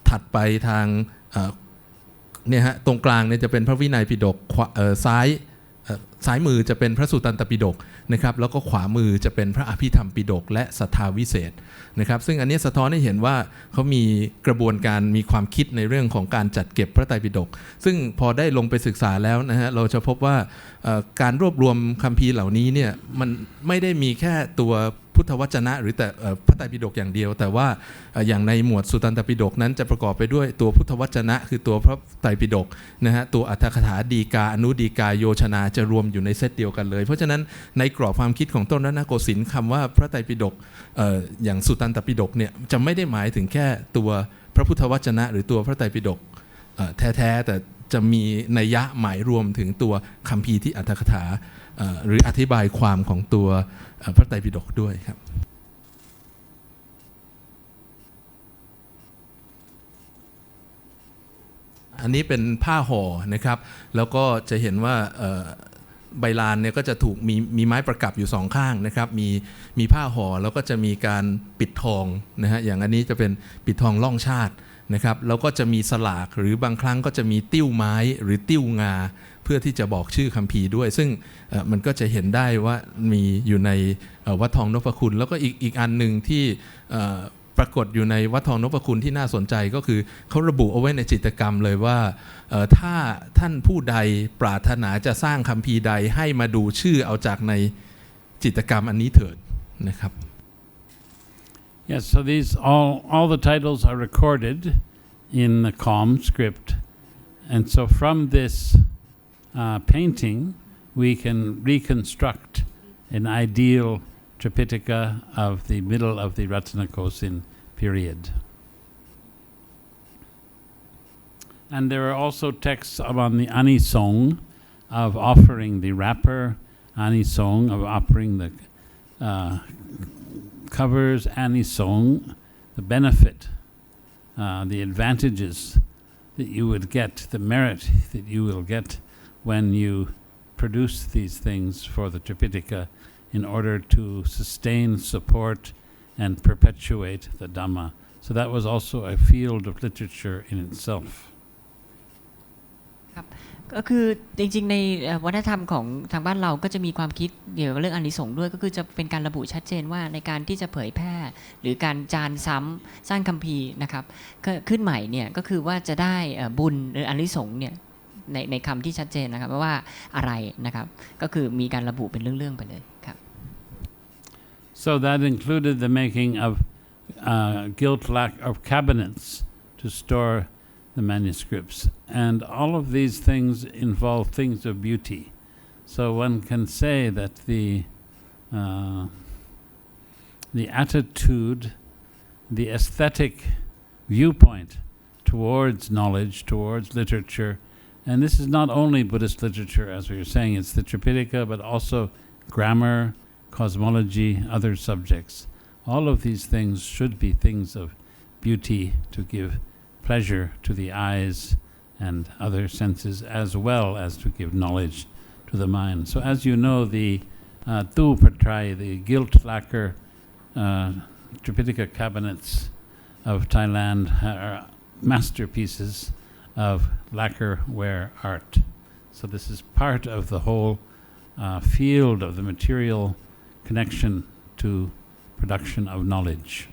ถัดไปทางเนี่ยฮะตรงกลางเนี่ยจะเป็นพระวินัยปิฎกซ้ายมือจะเป็นพระสุตตันตปิฎกนะครับแล้วก็ขวามือจะเป็นพระอภิธรรมปิฎกและศรัทธาวิเศษนะครับซึ่งอันนี้สะท้อนให้เห็นว่าเขามีกระบวนการมีความคิดในเรื่องของการจัดเก็บพระไตรปิฎกซึ่งพอได้ลงไปศึกษาแล้วนะฮะเราจะพบว่าการรวบรวมคัมภีร์เหล่านี้เนี่ยมันไม่ได้มีแค่ตัวพุทธวจนะหรือแต่พระไตรปิฎกอย่างเดียวแต่ว่าอย่างในหมวดสุตตันตปิฎกนั้นจะประกอบไปด้วยตัวพุทธวจนะคือตัวพระไตรปิฎกนะฮะตัวอรรถกถาดีกาอนุดีกาโยชนาจะรวมอยู่ในเซตเดียวกันเลยเพราะฉะนั้นในกรอบความคิดของต้นรัตนโกสินทร์คำว่าพระไตรปิฎกอย่างสุตตันตปิฎกเนี่ยจะไม่ได้หมายถึงแค่ตัวพระพุทธวจนะหรือตัวพระไตรปิฎกแท้ๆแต่จะมีนัยยะหมายรวมถึงตัวคัมภีร์ที่อรรถกถาหรืออธิบายความของตัวพระไตรปิฎกด้วยครับอันนี้เป็นผ้าห่อนะครับแล้วก็จะเห็นว่าใบลานเนี่ยก็จะถูกมีไม้ประกับอยู่2ข้างนะครับมีผ้าห่อแล้วก็จะมีการปิดทองนะฮะอย่างอันนี้จะเป็นปิดทองล่องชาตินะครับแล้วก็จะมีสลากหรือบางครั้งก็จะมีติ้วไม้หรือติ้วงาเพื่อที่จะบอกชื่อคัมภีร์ด้วยซึ่งมันก็จะเห็นได้ว่ามีอยู่ในวัดทองนพคุณแล้วก็อีกอันหนึ่งที่ป ปรากฏอยู่ในวัดทองนพคุณที่น่าสนใจก็คือเขาระบุเอาไว้ในจิตรกรรมเลยว่าถ้าท่านผู้ใดปรารถนาจะสร้างคัมภีร์ใดให้มาดูชื่อเอาจากในจิตรกรรมอันนี้เถิดนะครับ Yes, so these all the titles are recorded in the COM script, and so from this painting we can reconstruct an ideal Tripitaka of the middle of the Ratanakosin period. And there are also texts on the anisong of offering the wrapper, anisong of offering the covers, anisong, the benefit, the advantages that you would get, the merit that you will get when you produce these things for the Tripitaka in order to sustain, support, and perpetuate the Dhamma. So that was also a field of literature in itself. ครับก็คือจริงๆในวัฒนธรรมของทางบ้านเราก็จะมีความคิดเกี่ยวกับเรื่องอานิสงส์ด้วยก็คือจะเป็นการระบุชัดเจนว่าในการที่จะเผยแพร่หรือการจานซ้ำสร้างคัมภีร์นะครับขึ้นใหม่เนี่ยก็คือว่าจะได้บุญหรืออานิสงส์เนี่ยในคำที่ชัดเจนนะครับว่าอะไรนะครับก็คือมีการระบุเป็นเรื่องๆไปเลยครับ So that included the making of gilt lacquer of cabinets to store the manuscripts, and all of these things involve things of beauty. So one can say that the attitude, the aesthetic viewpoint towards knowledge, towards literature, and this is not only Buddhist literature, as we were saying, it's the Tripitaka, but also grammar, cosmology, other subjects. All of these things should be things of beauty to give pleasure to the eyes and other senses, as well as to give knowledge to the mind. So as you know, the Tu Patrai, the gilt lacquer Tripitaka cabinets of Thailand are masterpieces of lacquerware art. So this is part of the whole field of the material connection to production of knowledge.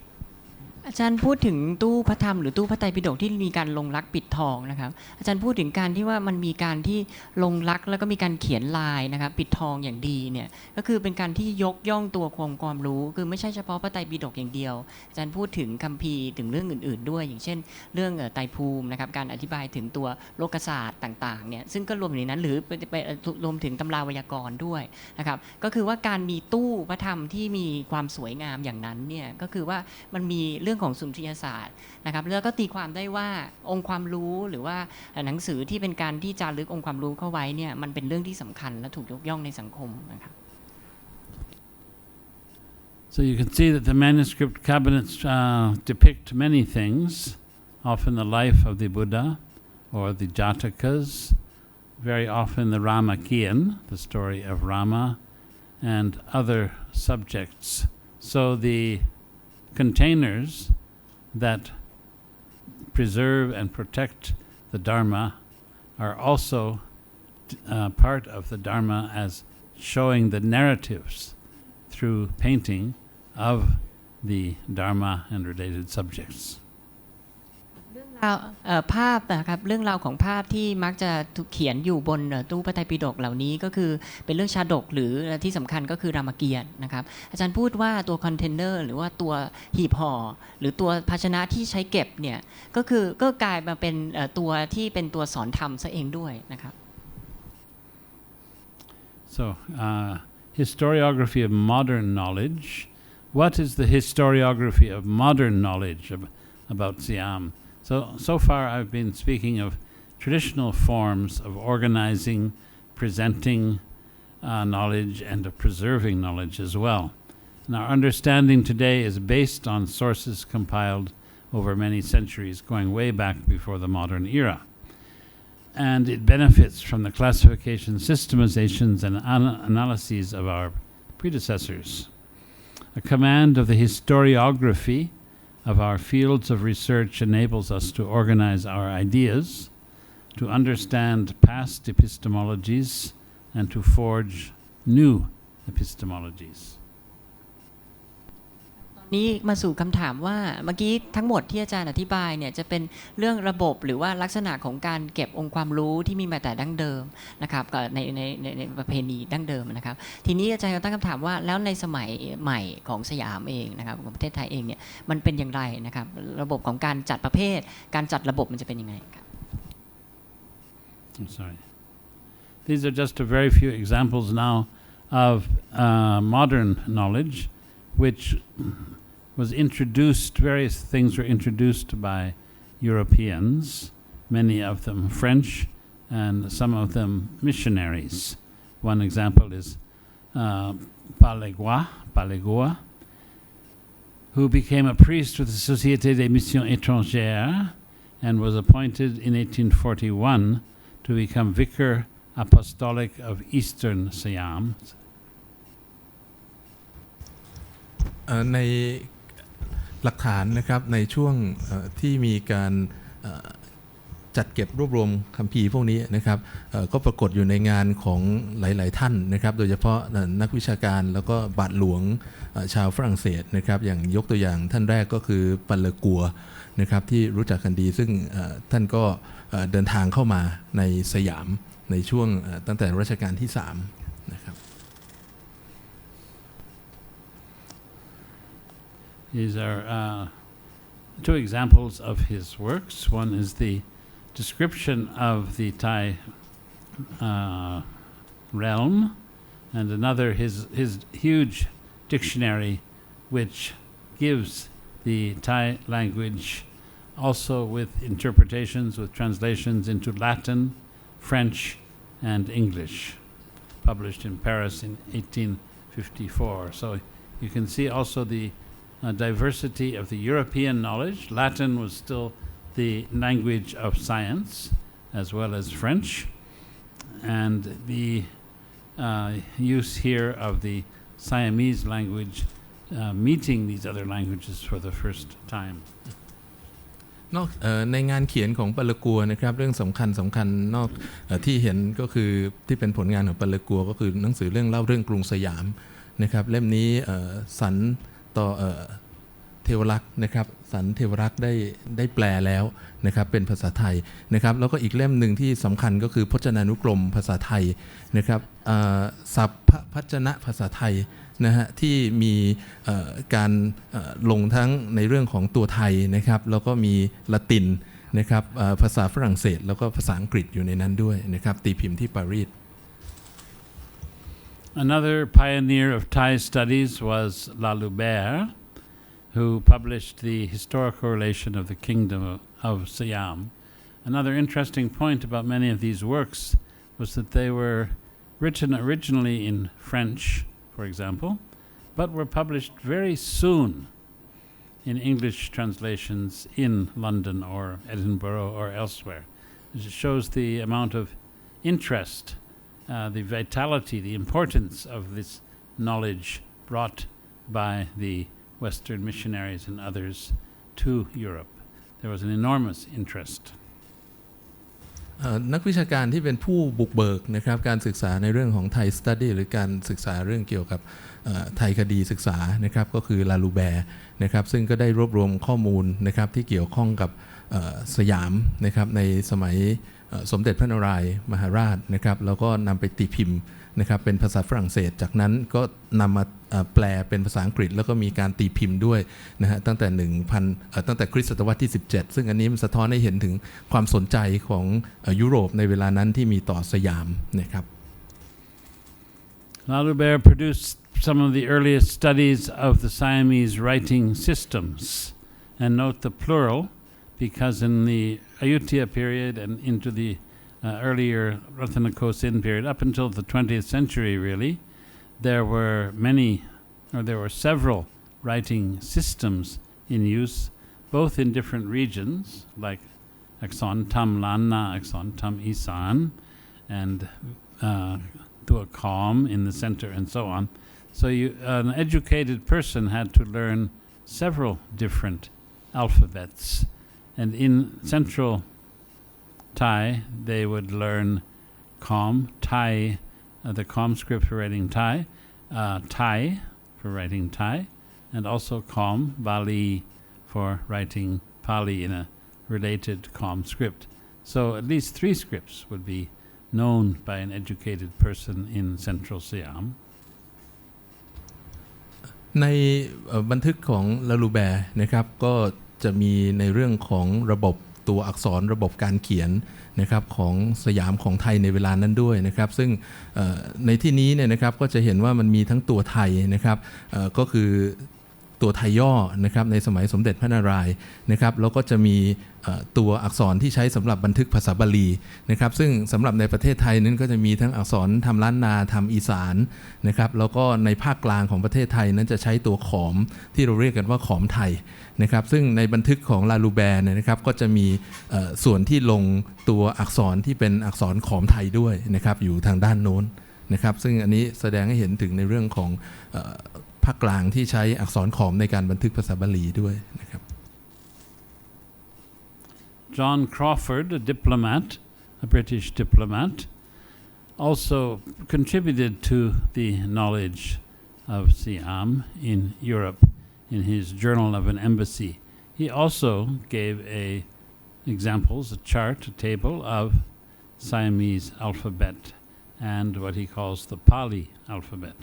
อาจารย์พูดถึงตู้พระธรรมหรือตู้พระไตรปิฎกที่มีการลงลักษณ์ปิดทองนะครับอาจารย์พูดถึงการที่ว่ามันมีการที่ลงลักษณ์แล้วก็มีการเขียนลายนะครับปิดทองอย่างดีเนี่ยก็คือเป็นการที่ยกย่องตัวความรู้คือไม่ใช่เฉพาะพระไตรปิฎกอย่างเดียวอาจารย์พูดถึงคัมภีร์ถึงเรื่องอื่นๆด้วยอย่างเช่นเรื่องไตรภูมินะครับการอธิบายถึงตัวโลกศาสตร์ต่างๆเนี่ยซึ่งก็รวมอยู่ในนั้นหรือไปรวมถึงตำราไวยากรณ์ด้วยนะครับก็คือว่าการมีตู้พระธรรมที่มีความสวยงามอย่างนั้นเนี่ยก็คือว่ามันมีเรื่องของสุนทรียศาสตร์นะครับแล้วก็ตีความได้ว่าองค์ความรู้หรือว่าหนังสือที่เป็นการที่จารึกองค์ความรู้เข้าไว้เนี่ยมันเป็นเรื่องที่สำคัญและถูกยกย่องในสังคมนะครับ So you can see that the manuscript cabinets depict many things, often the life of the Buddha or the Jatakas, very often the Ramakiyan, the story of Rama, and other subjects. So the containers that preserve and protect the Dharma are also part of the Dharma as showing the narratives through painting of the Dharma and related subjects. ภาพนะครับเรื่องราวของภาพที่มักจะถูกเขียนอยู่บนตู้พระไตรปิฎกเหล่านี้ก็คือเป็นเรื่องชาดกหรือที่สำคัญก็คือรามเกียรติ์นะครับอาจารย์พูดว่าตัวคอนเทนเนอร์หรือว่าตัวหีบห่อหรือตัวภาชนะที่ใช้เก็บเนี่ยก็กลายมาเป็นตัวที่เป็นตัวสอนธรรมซะเองด้วยนะครับ So historiography of modern knowledge. What is the historiography of modern knowledge about Siam? So far I've been speaking of traditional forms of organizing, presenting knowledge and of preserving knowledge as well. And our understanding today is based on sources compiled over many centuries, going way back before the modern era. And it benefits from the classification, systemizations, and analyses of our predecessors. A command of the historiography of our fields of research enables us to organize our ideas, to understand past epistemologies, and to forge new epistemologies. ตอน นี่มาสู่คำถามว่าเมื่อกี้ทั้งหมดที่อาจารย์อธิบายเนี่ยจะเป็นเรื่องระบบหรือว่าลักษณะของการเก็บองค์ความรู้ที่มีมาแต่ดั้งเดิมนะครับในประเพณีดั้งเดิมนะครับทีนี้อาจารย์ก็ตั้งคำถามว่าแล้วในสมัยใหม่ของสยามเองนะครับของประเทศไทยเองเนี่ยมันเป็นอย่างไรนะครับระบบของการจัดประเภทการจัดระบบมันจะเป็นยังไงครับ I'm sorry. These are just a very few examples now of modern knowledge which was introduced, various things were introduced by Europeans, many of them French and some of them missionaries. One example is Palegua, who became a priest with the Société des Missions Étrangères and was appointed in 1841 to become vicar apostolic of Eastern Siam.ในหลักฐานนะครับในช่วงที่มีการจัดเก็บรวบรวมคัมภีร์พวกนี้นะครับก็ปรากฏอยู่ในงานของหลายๆท่านนะครับโดยเฉพาะนักวิชาการแล้วก็บาทหลวงชาวฝรั่งเศสนะครับอย่างยกตัวอย่างท่านแรกก็คือปัลเลกัวนะครับที่รู้จักกันดีซึ่งท่านก็เดินทางเข้ามาในสยามในช่วงตั้งแต่รัชกาลที่3นะครับThese are two examples of his works. One is the description of the Thai realm, and another his huge dictionary, which gives the Thai language also with interpretations, with translations into Latin, French, and English, published in Paris in 1854. So you can see also the diversity of the European knowledge. Latin was still the language of science as well as French, and the use here of the Siamese language meeting these other languages for the first time. นอกในงานเขียนของปัลเลกัวนะครับเรื่องสำคัญนอกที่เห็นก็คือที่เป็นผลงานของปัลเลกัวก็คือหนังสือเรื่องเล่าเรื่องกรุงสยามนะครับเล่มนี้สันต่อเทวรักษ์นะครับสันเทวรักษ์ได้แปลแล้วนะครับเป็นภาษาไทยนะครับแล้วก็อีกเล่มหนึ่งที่สำคัญก็คือพจนานุกรมภาษาไทยนะครับศัพท์พจนะภาษาไทยนะฮะที่มีการลงทั้งในเรื่องของตัวไทยนะครับแล้วก็มีละตินนะครับภาษาฝรั่งเศสแล้วก็ภาษาอังกฤษอยู่ในนั้นด้วยนะครับตีพิมพ์ที่ปารีสAnother pioneer of Thai studies was Lalubert, who published the historical relation of the kingdom of Siam. Another interesting point about many of these works was that they were written originally in French, for example, but were published very soon in English translations in London or Edinburgh or elsewhere. It shows the amount of interest,the vitality, the importance of this knowledge brought by the Western missionaries and others to Europe. There was an enormous interest. นักวิชาการที่เป็นผู้บุกเบิกนะครับการศึกษาในเรื่องของไทยสตัดดี้หรือการศึกษาเรื่องเกี่ยวกับไทยคดีศึกษานะครับก็คือลาลูแบร์นะครับซึ่งก็ได้รวบรวมข้อมูลนะครับที่เกี่ยวข้องกับสยามนะครับในสมัยสมเด็จพระนารายณ์มหาราชนะครับแล้วก็นำไปตีพิมพ์นะครับเป็นภาษาฝรั่งเศสจากนั้นก็นำมาแปลเป็นภาษาอังกฤษแล้วก็มีการตีพิมพ์ด้วยนะฮะตั้งแต่คริสตศตวรรษที่17ซึ่งอันนี้มันสะท้อนให้เห็นถึงความสนใจของยุโรปในเวลานั้นที่มีต่อสยามนะครับ Lalubert produced some of the earliest studies of the Siamese writing systems, and note the plural because in the Ayutthaya period and into the earlier Ratanakosin period, up until the 20th century really, there were several writing systems in use, both in different regions, like Akson Tam Lanna, Akson Tam Isan, and Tuakam in the center, and so on. So an educated person had to learn several different alphabets. And in central Thai, they would learn Kham, Thai, the Kham script for writing Thai, Thai for writing Thai, and also Khom, Bali for writing Pali in a related Khom script. So at least 3 scripts would be known by an educated person in Central Siam. ในบันทึกของลาลูแบร์นะครับก็จะมีในเรื่องของระบบตัวอักษรระบบการเขียนนะครับของสยามของไทยในเวลานั้นด้วยนะครับซึ่งในที่นี้เนี่ยนะครับก็จะเห็นว่ามันมีทั้งตัวไทยนะครับก็คือตัวไทยย่อนะครับในสมัยสมเด็จพระนารายณ์นะครับแล้วก็จะมีตัวอักษรที่ใช้สำหรับบันทึกภาษาบาลีนะครับซึ่งสำหรับในประเทศไทยนั้นก็จะมีทั้งอักษรทำล้านนาทำอีสานนะครับแล้วก็ในภาคกลางของประเทศไทยนั้นจะใช้ตัวขอมที่เราเรียกกันว่าขอมไทยนะครับซึ่งในบันทึกของลาลูแบร์นะครับก็จะมีส่วนที่ลงตัวอักษรที่เป็นอักษรขอมไทยด้วยนะครับอยู่ทางด้านโน้นนะครับซึ่งอันนี้แสดงให้เห็นถึงในเรื่องของภาคกลางที่ใช้อักษรขอมในการบันทึกภาษาบาลีด้วยนะครับ John Crawford, a diplomat, a British diplomat, also contributed to the knowledge of Siam in Europe in his Journal of an Embassy. He also gave examples, a chart, a table of Siamese alphabet and what he calls the Pali alphabet.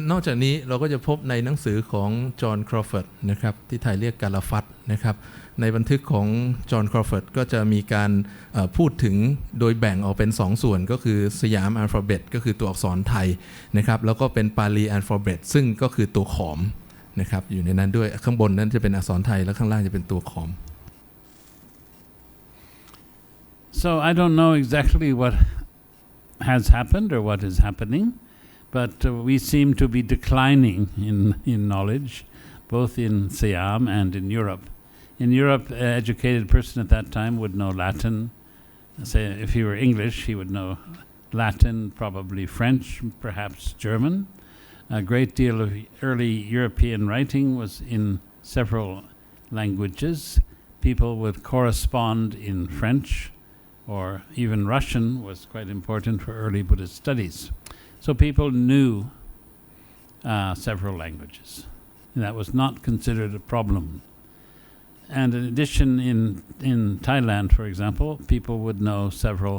นอกจากนี้เราก็จะพบในหนังสือของจอห์นครอฟเฟิร์ดนะครับที่ไทยเรียกกาลาฟัตนะครับในบันทึกของจอห์นครอฟเฟิร์ดก็จะมีการพูดถึงโดยแบ่งออกเป็น2ส่วนก็คือสยามอัลฟาเบตก็คือตัวอักษรไทยนะครับแล้วก็เป็นปาลีอัลฟาเบตซึ่งก็คือตัวขอมนะครับอยู่ในนั้นด้วยข้างบนนั้นจะเป็นอักษรไทยแล้วข้างล่างจะเป็นตัวขอม So I don't know exactly what has happened or what is happening.But we seem to be declining in knowledge, both in Siam and in Europe. In Europe, an educated person at that time would know Latin. Say, if he were English, he would know Latin, probably French, perhaps German. A great deal of early European writing was in several languages. People would correspond in French, or even Russian was quite important for early Buddhist studies.So people knew several languages. And that was not considered a problem. And in addition, in Thailand, for example, people would know several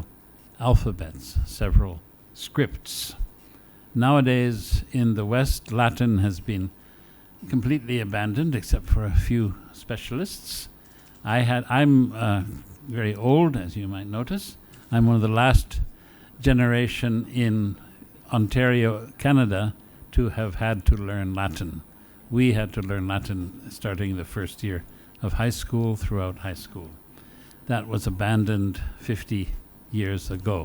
alphabets, several scripts. Nowadays, in the West, Latin has been completely abandoned, except for a few specialists. I'm very old, as you might notice. I'm one of the last generation in Ontario, Canada, to have had to learn Latin. We had to learn Latin starting the first year of high school throughout high school. That was abandoned 50 years ago.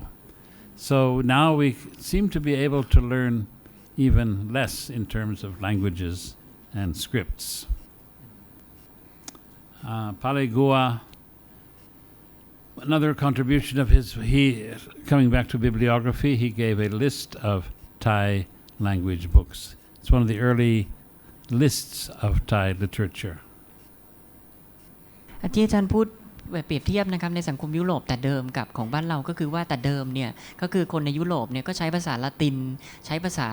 So now we seem to be able to learn even less in terms of languages and scripts. Pali Gua,Another contribution of his, coming back to bibliography, he gave a list of Thai language books. It's one of the early lists of Thai literature. ที่อาจารย์พูดเปรียบเทียบนะครับในสังคมยุโรปแต่เดิมกับของบ้านเราก็คือว่าแต่เดิมเนี่ยก็คือคนในยุโรปเนี่ยก็ใช้ภาษาละตินใช้ภาษา